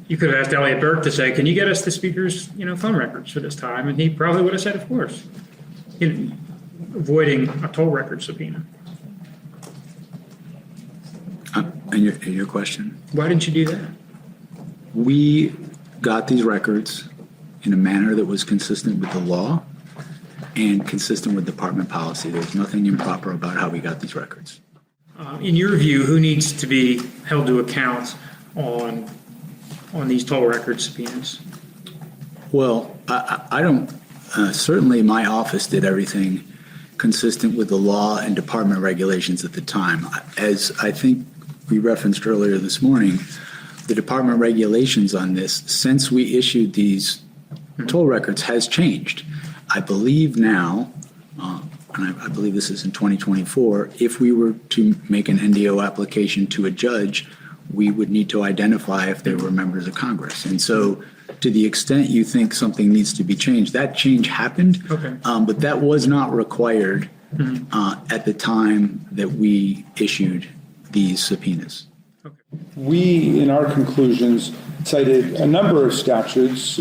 You could have asked Elliot Burke to say, can you get us the Speaker's phone records for this time? And he probably would have said, of course, avoiding a toll record subpoena. And your question? Why didn't you do that? We got these records in a manner that was consistent with the law and consistent with department policy. There was nothing improper about how we got these records. In your view, who needs to be held to account on these toll record subpoenas? Well, I don't. Certainly, my office did everything consistent with the law and department regulations at the time. As I think we referenced earlier this morning, the department regulations on this, since we issued these toll records, has changed. I believe now, and I believe this is in 2024, if we were to make an NDO application to a judge, we would need to identify if they were members of Congress. And so to the extent you think something needs to be changed, that change happened, but that was not required at the time that we issued these subpoenas. We, in our conclusions, cited a number of statutes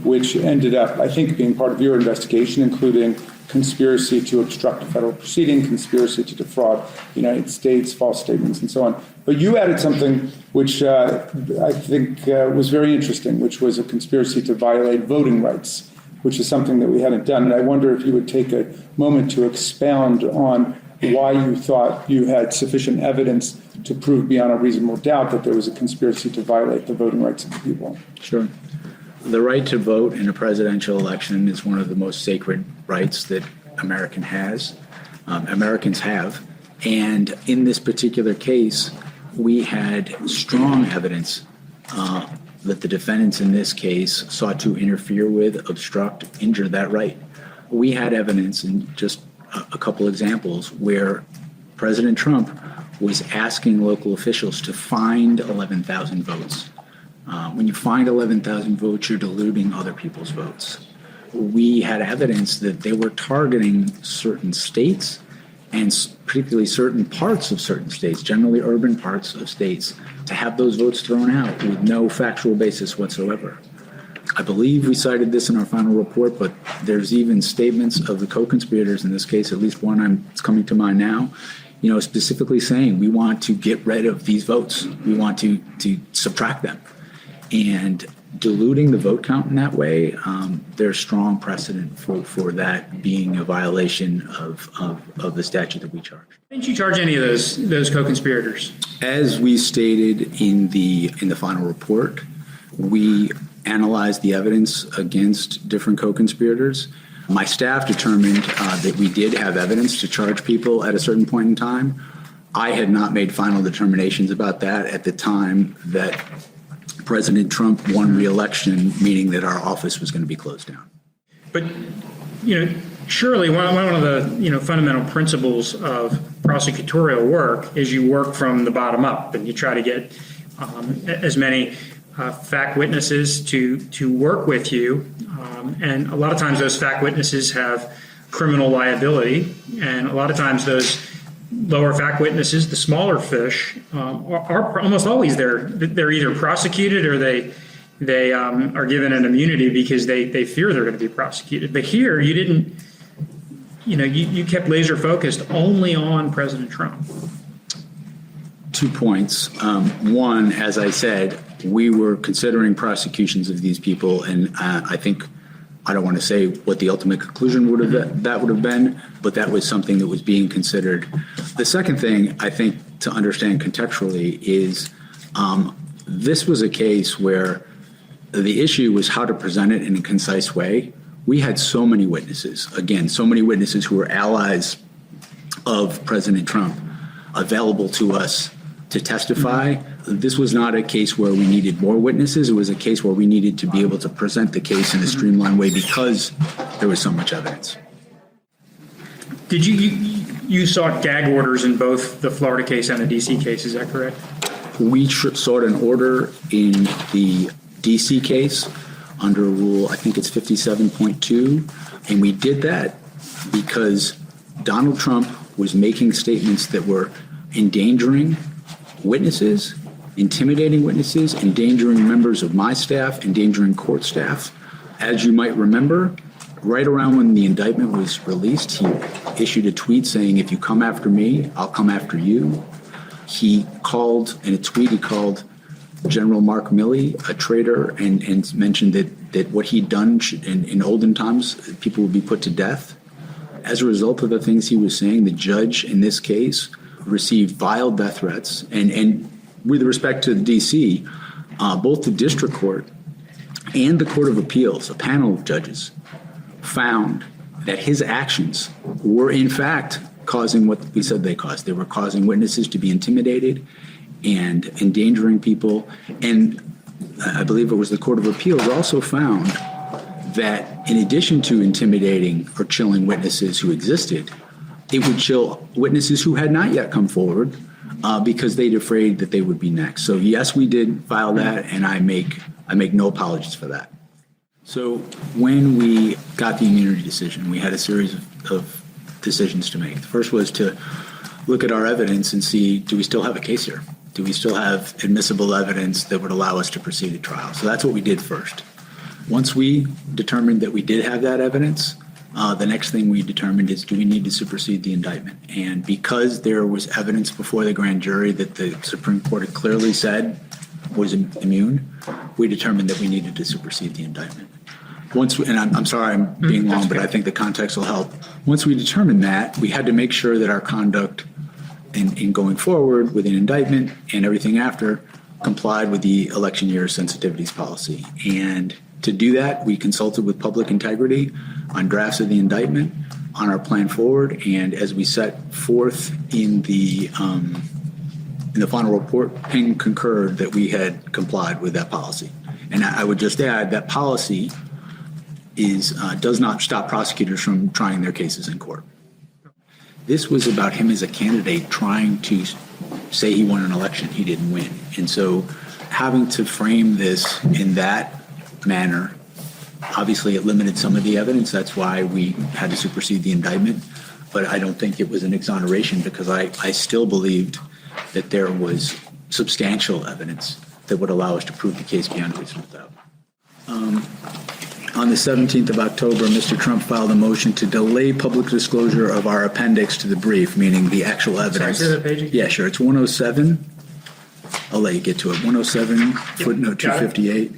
which ended up, I think, being part of your investigation, including conspiracy to obstruct a federal proceeding, conspiracy to defraud the United States, false statements, and so on. But you added something which I think was very interesting, which was a conspiracy to violate voting rights, which is something that we hadn't done. And I wonder if you would take a moment to expound on why you thought you had sufficient evidence to prove beyond a reasonable doubt that there was a conspiracy to violate the voting rights of the people. Sure. The right to vote in a presidential election is one of the most sacred rights that Americans have. And in this particular case, we had strong evidence that the defendants in this case sought to interfere with, obstruct, injure that right. We had evidence, in just a couple examples, where President Trump was asking local officials to find 11,000 votes. When you find 11,000 votes, you're diluting other people's votes. We had evidence that they were targeting certain states, and particularly certain parts of certain states, generally urban parts of states, to have those votes thrown out with no factual basis whatsoever. I believe we cited this in our final report, but there's even statements of the co-conspirators in this case, at least one it's coming to mind now, specifically saying we want to get rid of these votes. We want to subtract them. And diluting the vote count in that way, there's strong precedent for that being a violation of the statute that we charge. Didn't you charge any of those co-conspirators? As we stated in the final report, we analyzed the evidence against different co-conspirators. My staff determined that we did have evidence to charge people at a certain point in time. I had not made final determinations about that at the time that President Trump won re-election, meaning that our office was going to be closed down. But, surely one of the, fundamental principles of prosecutorial work is you work from the bottom up, and you try to get as many fact witnesses to work with you. And a lot of times those fact witnesses have criminal liability, and a lot of times those lower fact witnesses, the smaller fish, are almost always they're either prosecuted or they are given an immunity because they fear they're going to be prosecuted. But here you didn't, you kept laser focused only on President Trump. 2 points. One, as I said, we were considering prosecutions of these people, and I don't want to say what the ultimate conclusion would have been, but that was something that was being considered. The second thing I think to understand contextually is this was a case where the issue was how to present it in a concise way. We had so many witnesses who were allies of President Trump available to us to testify. This was not a case where we needed more witnesses. It was a case where we needed to be able to present the case in a streamlined way because there was so much evidence. Did you sought gag orders in both the Florida case and the DC case? Is that correct? We sought an order in the DC case under Rule, I think it's 57.2, and we did that because Donald Trump was making statements that were endangering witnesses, intimidating witnesses, endangering members of my staff, endangering court staff. As you might remember, right around when the indictment was released, he issued a tweet saying, "If you come after me, I'll come after you." He called, in a tweet, he called General Mark Milley a traitor and mentioned that what he'd done in olden times, people would be put to death. As a result of the things he was saying, the judge in this case received vile death threats. And with respect to the D.C., both the district court and the Court of Appeals, a panel of judges, found that his actions were in fact causing what we said they caused. They were causing witnesses to be intimidated and endangering people. And I believe it was the Court of Appeals also found that in addition to intimidating or chilling witnesses who existed, it would chill witnesses who had not yet come forward because they'd afraid that they would be next. So yes, we did file that, and I make no apologies for that. So when we got the immunity decision, we had a series of decisions to make. The first was to look at our evidence and see, do we still have a case here? Do we still have admissible evidence that would allow us to proceed to trial? So that's what we did first. Once we determined that we did have that evidence, the next thing we determined is, do we need to supersede the indictment? And because there was evidence before the grand jury that the Supreme Court had clearly said was immune, we determined that we needed to supersede the indictment. And I'm sorry I'm being long, but I think the context will help. Once we determined that, we had to make sure that our conduct in going forward with an indictment and everything after complied with the election year sensitivities policy. And to do that, we consulted with public integrity on drafts of the indictment, on our plan forward, and as we set forth in the final report, Ping concurred that we had complied with that policy. And I would just add that policy does not stop prosecutors from trying their cases in court. This was about him as a candidate trying to say he won an election he didn't win. And so having to frame this in that manner, obviously it limited some of the evidence. That's why we had to supersede the indictment. But I don't think it was an exoneration, because I still believed that there was substantial evidence that would allow us to prove the case beyond reasonable doubt. On the 17th of October, Mr. Trump filed a motion to delay public disclosure of our appendix to the brief, meaning the actual evidence. Sorry, say that page again? Yeah, sure. It's 107. I'll let you get to it. 107, footnote 258.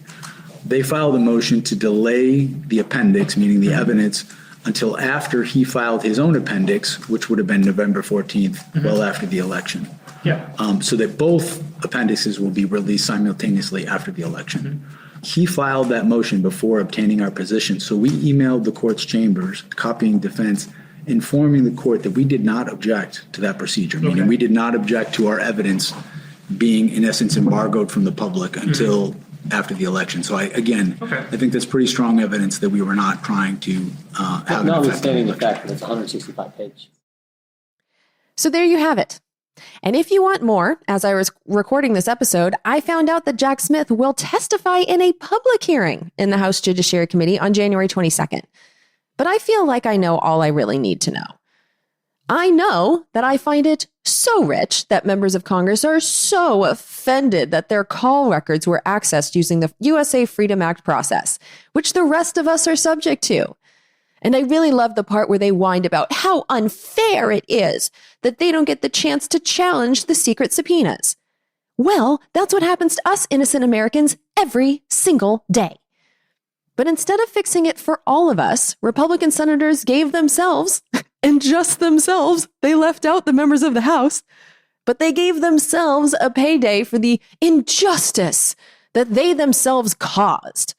They filed a motion to delay the appendix, meaning the evidence, until after he filed his own appendix, which would have been November 14th, well after the election. So that both appendices will be released simultaneously after the election. He filed that motion before obtaining our position. So we emailed the court's chambers, copying defense, informing the court that we did not object to that procedure, meaning we did not object to our evidence being, in essence, embargoed from the public until after the election. So I think that's pretty strong evidence that we were not trying to have notwithstanding the fact that it's 165 pages. So there you have it. And if you want more, as I was recording this episode, I found out that Jack Smith will testify in a public hearing in the House Judiciary Committee on January 22nd. But I feel like I know all I really need to know. I know that I find it so rich that members of Congress are so offended that their call records were accessed using the USA Freedom Act process, which the rest of us are subject to. And I really love the part where they whined about how unfair it is that they don't get the chance to challenge the secret subpoenas. Well, that's what happens to us innocent Americans every single day. But instead of fixing it for all of us, Republican senators gave themselves, and just themselves, they left out the members of the House, but they gave themselves a payday for the injustice that they themselves caused.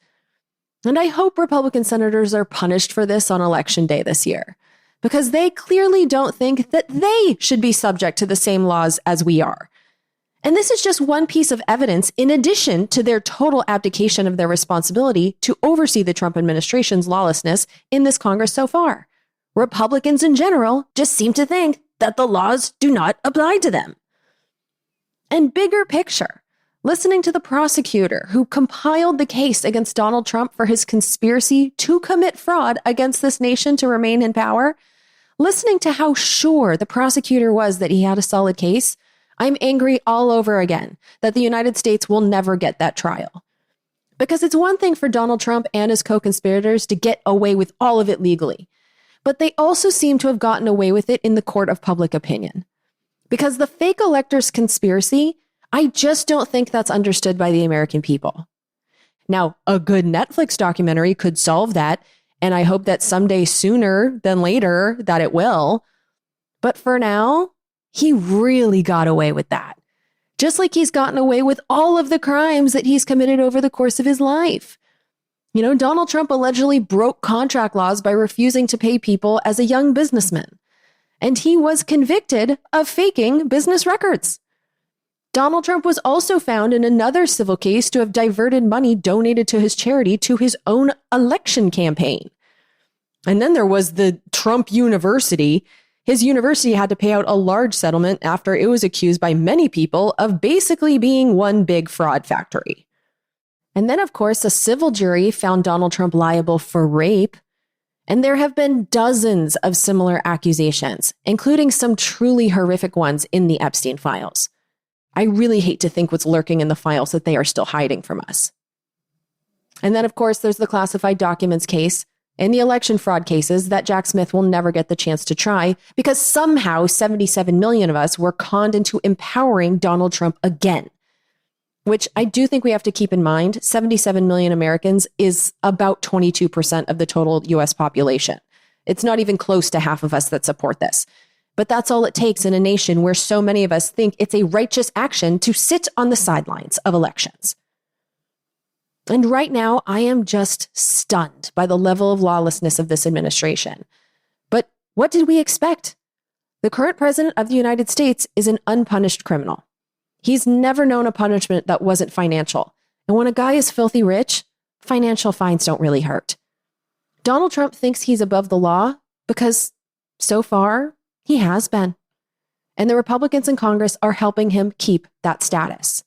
And I hope Republican senators are punished for this on Election Day this year, because they clearly don't think that they should be subject to the same laws as we are. And this is just one piece of evidence in addition to their total abdication of their responsibility to oversee the Trump administration's lawlessness in this Congress so far. Republicans in general just seem to think that the laws do not apply to them. And bigger picture, listening to the prosecutor who compiled the case against Donald Trump for his conspiracy to commit fraud against this nation to remain in power, listening to how sure the prosecutor was that he had a solid case, I'm angry all over again that the United States will never get that trial. Because it's one thing for Donald Trump and his co-conspirators to get away with all of it legally, but they also seem to have gotten away with it in the court of public opinion. Because the fake electors conspiracy, I just don't think that's understood by the American people. Now, a good Netflix documentary could solve that, and I hope that someday sooner than later that it will. But for now, he really got away with that. Just like he's gotten away with all of the crimes that he's committed over the course of his life. Donald Trump allegedly broke contract laws by refusing to pay people as a young businessman. And he was convicted of faking business records. Donald Trump was also found in another civil case to have diverted money donated to his charity to his own election campaign. And then there was the Trump University. His university had to pay out a large settlement after it was accused by many people of basically being one big fraud factory. And then, of course, a civil jury found Donald Trump liable for rape. And there have been dozens of similar accusations, including some truly horrific ones in the Epstein files. I really hate to think what's lurking in the files that they are still hiding from us. And then, of course, there's the classified documents case and the election fraud cases that Jack Smith will never get the chance to try because somehow 77 million of us were conned into empowering Donald Trump again. Which I do think we have to keep in mind. 77 million Americans is about 22% of the total US population. It's not even close to half of us that support this. But that's all it takes in a nation where so many of us think it's a righteous action to sit on the sidelines of elections. And right now, I am just stunned by the level of lawlessness of this administration. But what did we expect? The current president of the United States is an unpunished criminal. He's never known a punishment that wasn't financial. And when a guy is filthy rich, financial fines don't really hurt. Donald Trump thinks he's above the law because so far he has been. And the Republicans in Congress are helping him keep that status.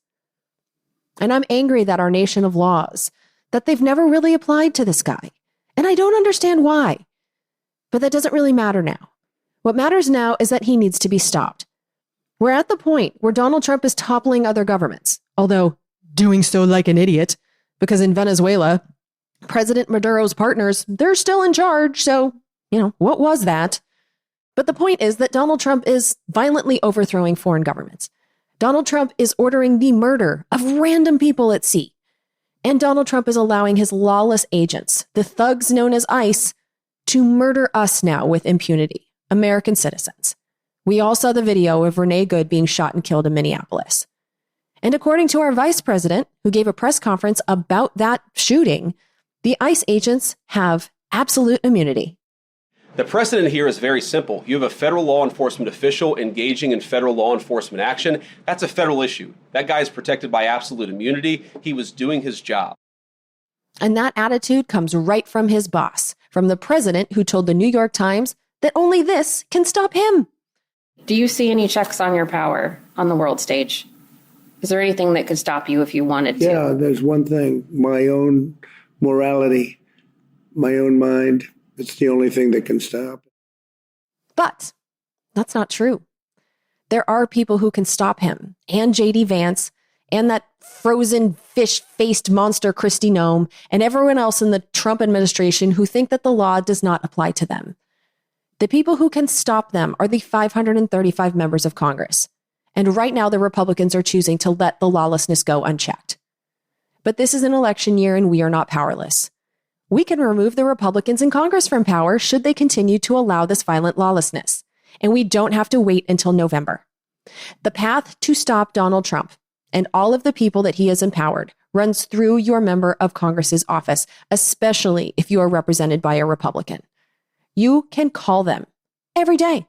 And I'm angry that our nation of laws, that they've never really applied to this guy. And I don't understand why. But that doesn't really matter now. What matters now is that he needs to be stopped. We're at the point where Donald Trump is toppling other governments, although doing so like an idiot, because in Venezuela, President Maduro's partners, they're still in charge. So, what was that? But the point is that Donald Trump is violently overthrowing foreign governments. Donald Trump is ordering the murder of random people at sea. And Donald Trump is allowing his lawless agents, the thugs known as ICE, to murder us now with impunity, American citizens. We all saw the video of Renee Good being shot and killed in Minneapolis. And according to our vice president, who gave a press conference about that shooting, the ICE agents have absolute immunity. The precedent here is very simple. You have a federal law enforcement official engaging in federal law enforcement action. That's a federal issue. That guy is protected by absolute immunity. He was doing his job. And that attitude comes right from his boss, from the president who told the New York Times that only this can stop him. Do you see any checks on your power on the world stage? Is there anything that could stop you if you wanted to? Yeah, there's one thing, my own morality, my own mind. It's the only thing that can stop. But that's not true. There are people who can stop him, and J.D. Vance, and that frozen fish-faced monster Kristi Noem, and everyone else in the Trump administration who think that the law does not apply to them. The people who can stop them are the 535 members of Congress. And right now, the Republicans are choosing to let the lawlessness go unchecked. But this is an election year, and we are not powerless. We can remove the Republicans in Congress from power should they continue to allow this violent lawlessness. And we don't have to wait until November. The path to stop Donald Trump and all of the people that he has empowered runs through your member of Congress's office, especially if you are represented by a Republican. You can call them every day.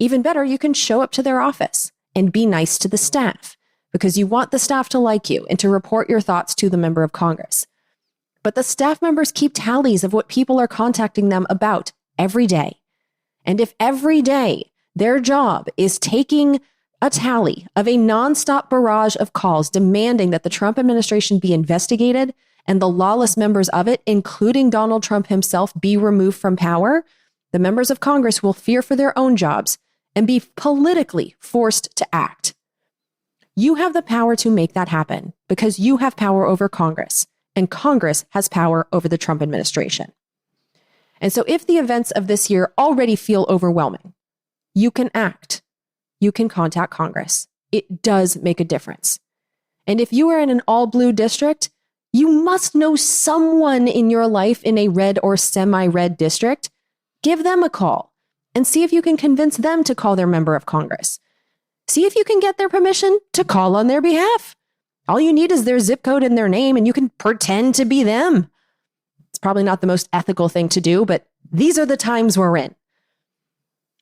Even better, you can show up to their office and be nice to the staff because you want the staff to like you and to report your thoughts to the member of Congress. But the staff members keep tallies of what people are contacting them about every day. And if every day their job is taking a tally of a nonstop barrage of calls demanding that the Trump administration be investigated and the lawless members of it, including Donald Trump himself, be removed from power, the members of Congress will fear for their own jobs and be politically forced to act. You have the power to make that happen because you have power over Congress. And Congress has power over the Trump administration. And so if the events of this year already feel overwhelming, you can act. You can contact Congress. It does make a difference. And if you are in an all-blue district, you must know someone in your life in a red or semi-red district. Give them a call and see if you can convince them to call their member of Congress. See if you can get their permission to call on their behalf. All you need is their zip code and their name, and you can pretend to be them. probably not the most ethical thing to do, but these are the times we're in.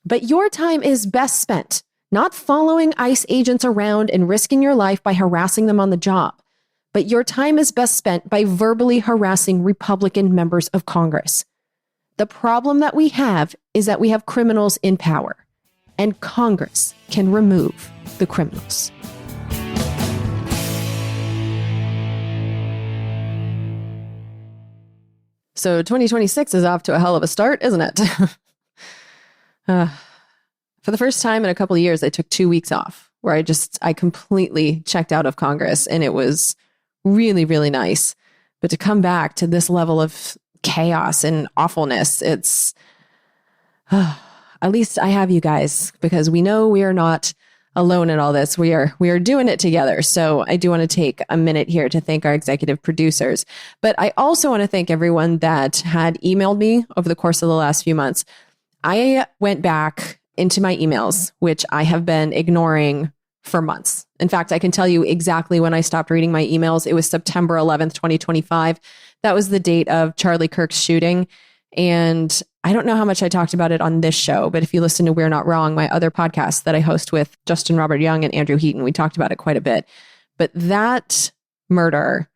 But your time is best spent not following ICE agents around and risking your life by harassing them on the job, but your time is best spent by verbally harassing Republican members of Congress. The problem that we have is that we have criminals in power, and Congress can remove the criminals. So 2026 is off to a hell of a start, isn't it? For the first time in a couple of years, I took 2 weeks off where I completely checked out of Congress, and it was really, really nice. But to come back to this level of chaos and awfulness, it's at least I have you guys, because we know we are not alone in all this. We are doing it together. So I do want to take a minute here to thank our executive producers. But I also want to thank everyone that had emailed me over the course of the last few months. I went back into my emails, which I have been ignoring for months. In fact, I can tell you exactly when I stopped reading my emails. It was September 11th, 2025. That was the date of Charlie Kirk's shooting. And I don't know how much I talked about it on this show, but if you listen to We're Not Wrong, my other podcast that I host with Justin Robert Young and Andrew Heaton, we talked about it quite a bit. But that murder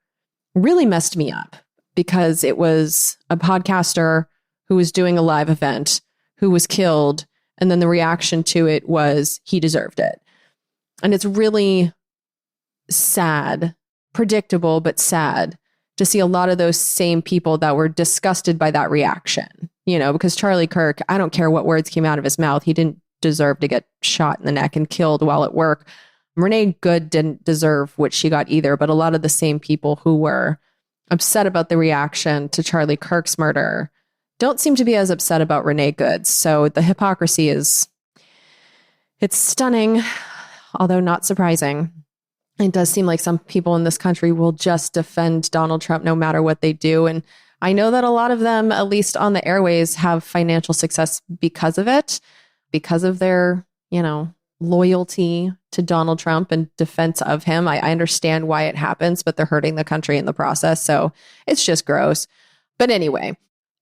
really messed me up, because it was a podcaster who was doing a live event who was killed. And then the reaction to it was he deserved it. And it's really sad, predictable, but sad to see a lot of those same people that were disgusted by that reaction, because Charlie Kirk, I don't care what words came out of his mouth. He didn't deserve to get shot in the neck and killed while at work. Renee Good didn't deserve what she got either. But a lot of the same people who were upset about the reaction to Charlie Kirk's murder don't seem to be as upset about Renee Good. So the hypocrisy it's stunning, although not surprising. It does seem like some people in this country will just defend Donald Trump no matter what they do. And I know that a lot of them, at least on the airways, have financial success because of it, because of their, loyalty to Donald Trump and defense of him. I understand why it happens, but they're hurting the country in the process. So it's just gross. But anyway,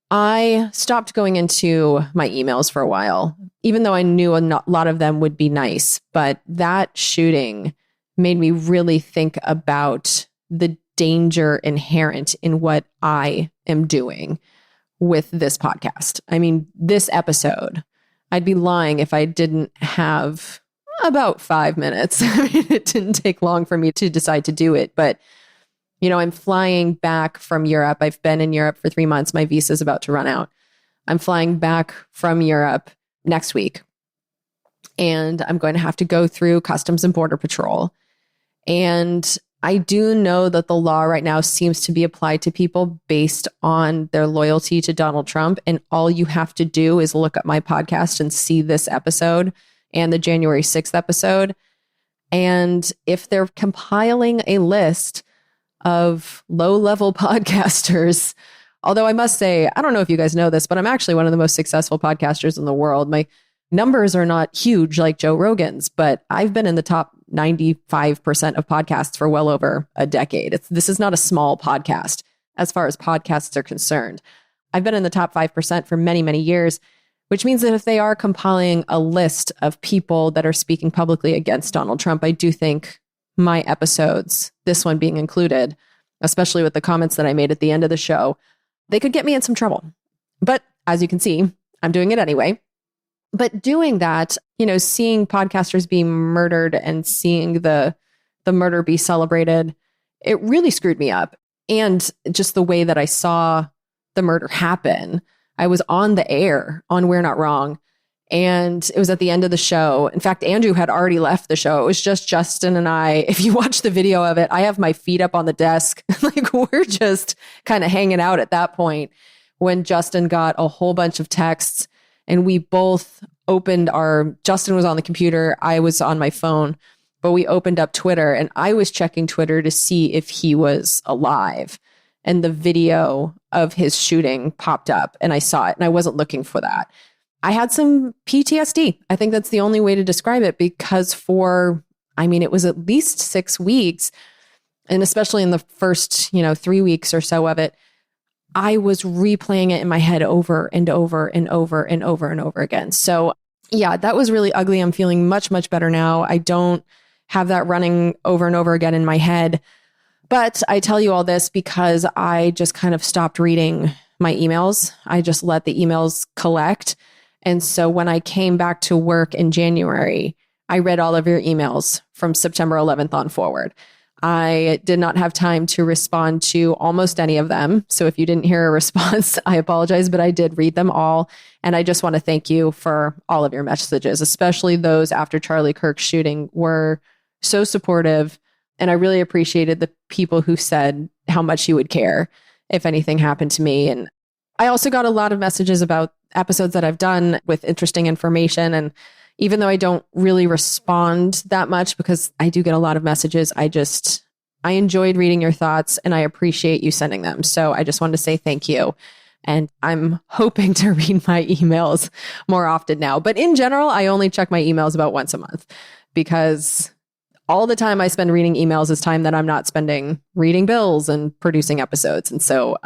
I stopped going into my emails for a while, even though I knew a lot of them would be nice. But that shooting made me really think about the danger inherent in what I am doing with this podcast. I mean, this episode, I'd be lying if I didn't have about 5 minutes. I mean, it didn't take long for me to decide to do it, but I'm flying back from Europe. I've been in Europe for 3 months. My visa is about to run out. I'm flying back from Europe next week, and I'm going to have to go through Customs and Border Patrol. And I do know that the law right now seems to be applied to people based on their loyalty to Donald Trump. And all you have to do is look up my podcast and see this episode and the January 6th episode. And if they're compiling a list of low-level podcasters, although I must say, I don't know if you guys know this, but I'm actually one of the most successful podcasters in the world. My numbers are not huge like Joe Rogan's, but I've been in the top 95% of podcasts for well over a decade. This is not a small podcast as far as podcasts are concerned. I've been in the top 5% for many, many years, which means that if they are compiling a list of people that are speaking publicly against Donald Trump, I do think my episodes, this one being included, especially with the comments that I made at the end of the show, they could get me in some trouble. But as you can see, I'm doing it anyway. But doing that, seeing podcasters being murdered and seeing the murder be celebrated, it really screwed me up. And just the way that I saw the murder happen, I was on the air on We're Not Wrong. And it was at the end of the show. In fact, Andrew had already left the show. It was just Justin and I. If you watch the video of it, I have my feet up on the desk. Like, we're just kind of hanging out at that point when Justin got a whole bunch of texts, and we both opened Justin was on the computer, I was on my phone, but we opened up Twitter, and I was checking Twitter to see if he was alive. And the video of his shooting popped up, and I saw it, and I wasn't looking for that. I had some PTSD. I think that's the only way to describe it, because it was at least 6 weeks, and especially in the first, 3 weeks or so of it, I was replaying it in my head over and over and over and over and over again. So yeah, that was really ugly. I'm feeling much, much better now. I don't have that running over and over again in my head. But I tell you all this because I just kind of stopped reading my emails. I just let the emails collect. And so when I came back to work in January, I read all of your emails from September 11th on forward. I did not have time to respond to almost any of them. So if you didn't hear a response, I apologize, but I did read them all. And I just want to thank you for all of your messages, especially those after Charlie Kirk's shooting were so supportive. And I really appreciated the people who said how much you would care if anything happened to me. And I also got a lot of messages about episodes that I've done with interesting information. And even though I don't really respond that much because I do get a lot of messages, I enjoyed reading your thoughts and I appreciate you sending them. So I just wanted to say thank you. And I'm hoping to read my emails more often now. But in general, I only check my emails about once a month because all the time I spend reading emails is time that I'm not spending reading bills and producing episodes. And so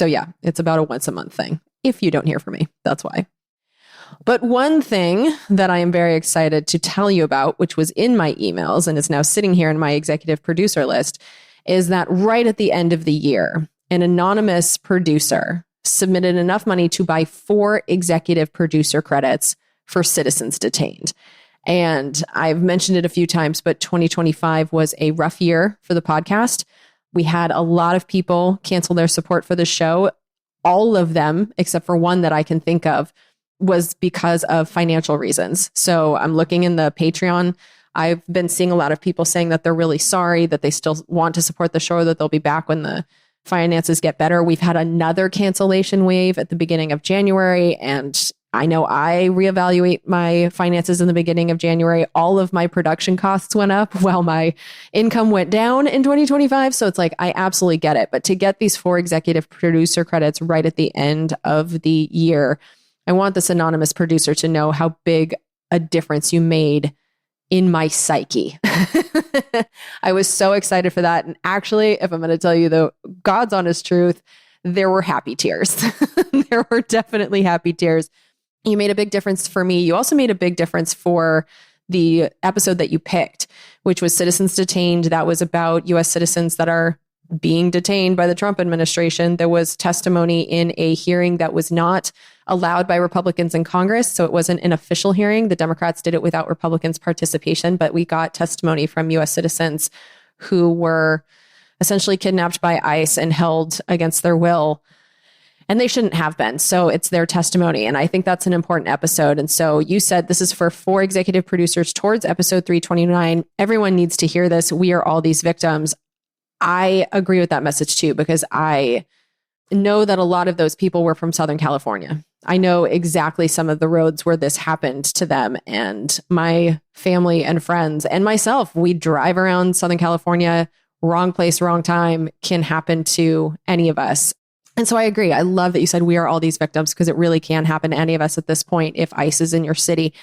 yeah, it's about a once a month thing. If you don't hear from me, that's why. But one thing that I am very excited to tell you about, which was in my emails and is now sitting here in my executive producer list, is that right at the end of the year, an anonymous producer submitted enough money to buy 4 executive producer credits for citizens detained. And I've mentioned it a few times, but 2025 was a rough year for the podcast. We had a lot of people cancel their support for the show. All of them, except for one that I can think of, was because of financial reasons. So I'm looking in the Patreon. I've been seeing a lot of people saying that they're really sorry, that they still want to support the show, that they'll be back when the finances get better. We've had another cancellation wave at the beginning of January, and I know I reevaluate my finances in the beginning of January. All of my production costs went up while my income went down in 2025. So it's like, I absolutely get it. But to get these 4 executive producer credits right at the end of the year, I want this anonymous producer to know how big a difference you made in my psyche. I was so excited for that. And actually, if I'm going to tell you the God's honest truth, there were happy tears. There were definitely happy tears. You made a big difference for me. You also made a big difference for the episode that you picked, which was Citizens Detained. That was about U.S. citizens that are being detained by the Trump administration. There was testimony in a hearing that was not allowed by Republicans in Congress. So it wasn't an official hearing. The Democrats did it without Republicans' participation, but we got testimony from U.S. citizens who were essentially kidnapped by ICE and held against their will. And they shouldn't have been. So it's their testimony. And I think that's an important episode. And so you said this is for 4 executive producers towards episode 329. Everyone needs to hear this. We are all these victims. I agree with that message too, because I know that a lot of those people were from Southern California. I know exactly some of the roads where this happened to them, and my family and friends and myself, we drive around Southern California, wrong place, wrong time can happen to any of us. And so I agree. I love that you said we are all these victims, because it really can happen to any of us at this point if ICE is in your city.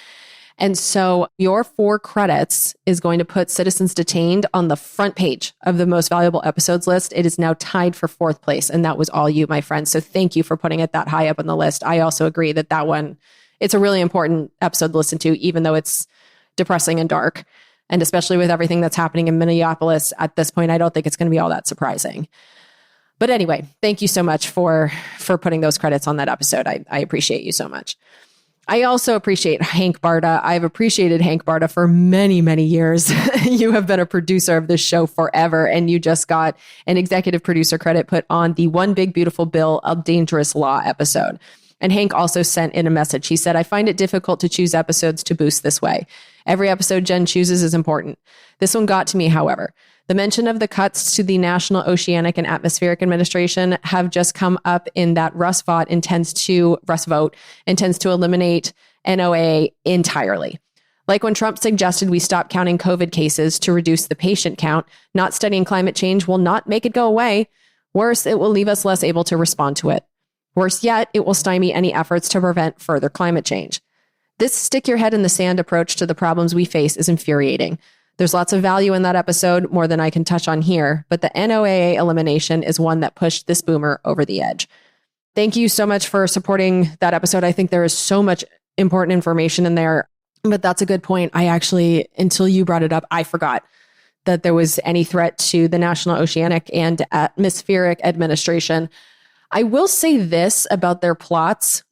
And so your 4 credits is going to put Citizens Detained on the front page of the most valuable episodes list. It is now tied for 4th place. And that was all you, my friend. So thank you for putting it that high up on the list. I also agree that one, it's a really important episode to listen to, even though it's depressing and dark. And especially with everything that's happening in Minneapolis at this point, I don't think it's going to be all that surprising. But anyway, thank you so much for putting those credits on that episode. I appreciate you so much. I also appreciate Hank Barta. I've appreciated Hank Barta for many, many years. You have been a producer of this show forever, and you just got an executive producer credit put on the One Big Beautiful Bill, A Dangerous Law episode. And Hank also sent in a message. He said, I find it difficult to choose episodes to boost this way. Every episode Jen chooses is important. This one got to me, however. The mention of the cuts to the National Oceanic and Atmospheric Administration have just come up in that Russ vote intends to eliminate NOAA entirely. Like when Trump suggested we stop counting COVID cases to reduce the patient count, not studying climate change will not make it go away. Worse, it will leave us less able to respond to it. Worse yet, it will stymie any efforts to prevent further climate change. This stick your head in the sand approach to the problems we face is infuriating. There's lots of value in that episode, more than I can touch on here, but the NOAA elimination is one that pushed this boomer over the edge. Thank you so much for supporting that episode. I think there is so much important information in there, but that's a good point. I actually, until you brought it up, I forgot that there was any threat to the National Oceanic and Atmospheric Administration. I will say this about their plots.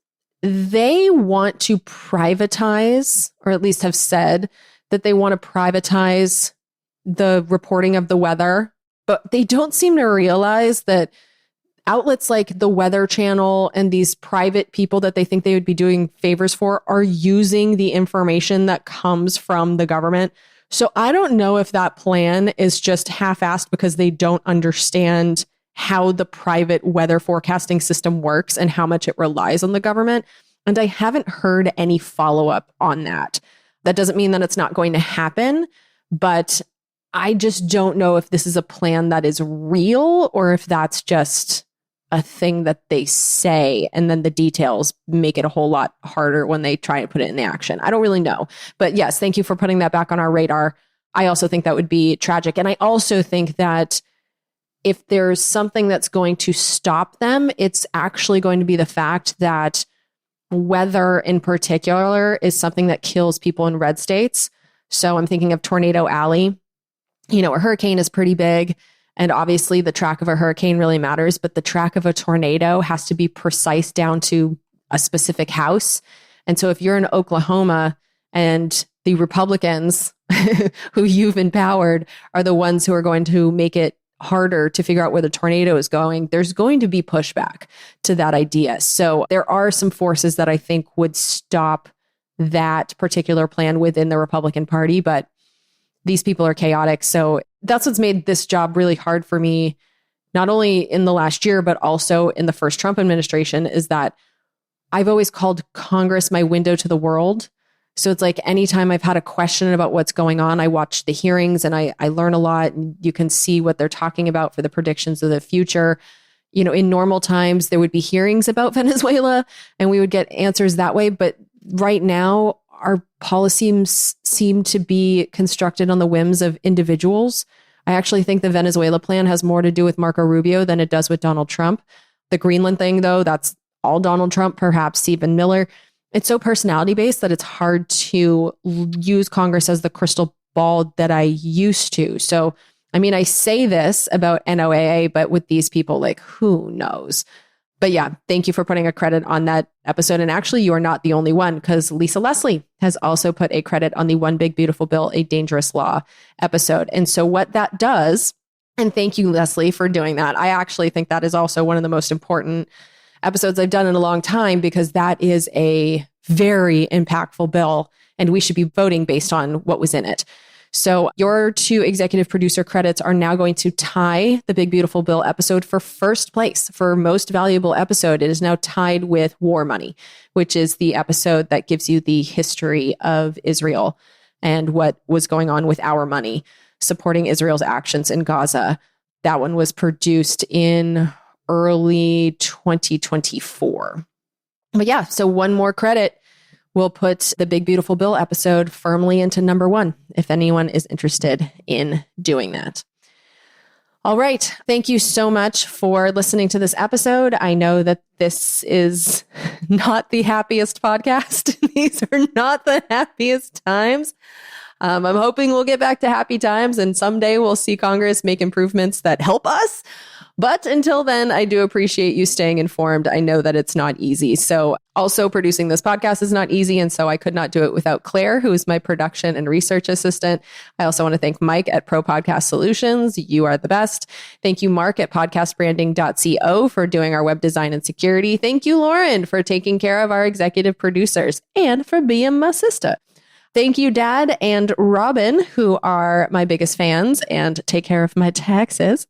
They want to privatize, or at least have said that they want to privatize the reporting of the weather, but they don't seem to realize that outlets like the Weather Channel and these private people that they think they would be doing favors for are using the information that comes from the government. So I don't know if that plan is just half-assed because they don't understand how the private weather forecasting system works and how much it relies on the government. And I haven't heard any follow-up on that. That doesn't mean that it's not going to happen, but I just don't know if this is a plan that is real or if that's just a thing that they say, and then the details make it a whole lot harder when they try to put it in the action. I don't really know. But yes, thank you for putting that back on our radar. I also think that would be tragic. And I also think that if there's something that's going to stop them, it's actually going to be the fact that weather in particular is something that kills people in red states. So I'm thinking of Tornado Alley. You know, a hurricane is pretty big. And obviously the track of a hurricane really matters, but the track of a tornado has to be precise down to a specific house. And so if you're in Oklahoma and the Republicans who you've empowered are the ones who are going to make it harder to figure out where the tornado is going, there's going to be pushback to that idea. So there are some forces that I think would stop that particular plan within the Republican Party, but these people are chaotic. So that's what's made this job really hard for me, not only in the last year, but also in the first Trump administration, is that I've always called Congress my window to the world. So it's like anytime I've had a question about what's going on, I watch the hearings and I learn a lot, and you can see what they're talking about for the predictions of the future. You know, in normal times, there would be hearings about Venezuela and we would get answers that way. But right now, our policies seem to be constructed on the whims of individuals. I actually think the Venezuela plan has more to do with Marco Rubio than it does with Donald Trump. The Greenland thing, though, that's all Donald Trump, perhaps Stephen Miller. It's so personality based that it's hard to use Congress as the crystal ball that I used to. So, I mean, I say this about NOAA, but with these people, like, who knows? But yeah, thank you for putting a credit on that episode. And actually, you are not the only one, because Lisa Leslie has also put a credit on the One Big Beautiful Bill, A Dangerous Law episode. And so what that does, and thank you, Leslie, for doing that. I actually think that is also one of the most important episodes I've done in a long time, because that is a very impactful bill and we should be voting based on what was in it. So your two executive producer credits are now going to tie the Big Beautiful Bill episode for first place for most valuable episode. It is now tied with War Money, which is the episode that gives you the history of Israel and what was going on with our money, supporting Israel's actions in Gaza. That one was produced in early 2024. But yeah, so one more credit will put the Big Beautiful Bill episode firmly into number one, if anyone is interested in doing that. All right. Thank you so much for listening to this episode. I know that this is not the happiest podcast. These are not the happiest times. I'm hoping we'll get back to happy times and someday we'll see Congress make improvements that help us. But until then, I do appreciate you staying informed. I know that it's not easy. So also producing this podcast is not easy. And so I could not do it without Claire, who is my production and research assistant. I also want to thank Mike at Pro Podcast Solutions. You are the best. Thank you, Mark at podcastbranding.co for doing our web design and security. Thank you, Lauren, for taking care of our executive producers and for being my sister. Thank you, Dad and Robin, who are my biggest fans and take care of my taxes.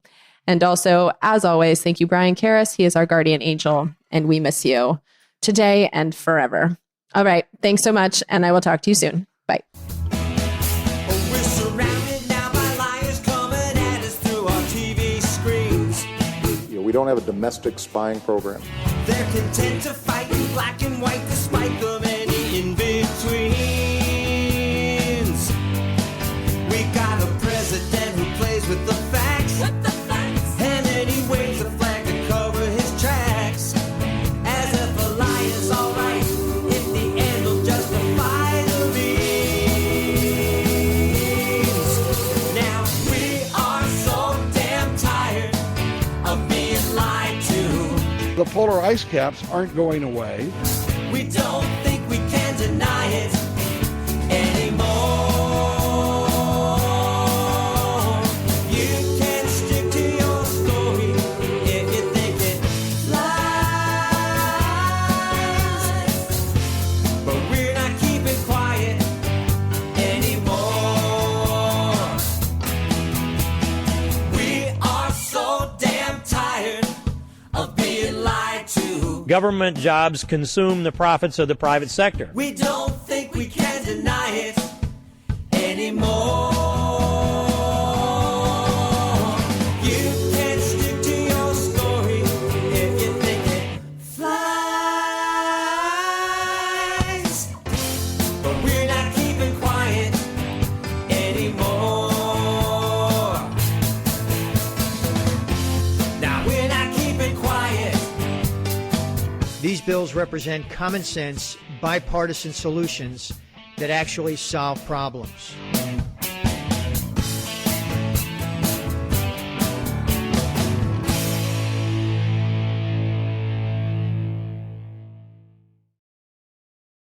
And also, as always, thank you, Brian Karras. He is our guardian angel, and we miss you today and forever. All right. Thanks so much, and I will talk to you soon. Bye. We're surrounded now by liars coming at us through our TV screens. We don't have a domestic spying program. They're content to fight in black and white despite the many in-betweens. We got polar ice caps aren't going away. We don't think we can deny it anymore. You can stick to your story if you think it flies. But we're not keeping quiet anymore. We are so damn tired of being lied to. Government jobs consume the profits of the private sector. We don't think we can deny it anymore. You can stick to your story if you think it flies. But we're not keeping quiet anymore. Now we're not keeping quiet. These bills represent common sense, bipartisan solutions that actually solve problems.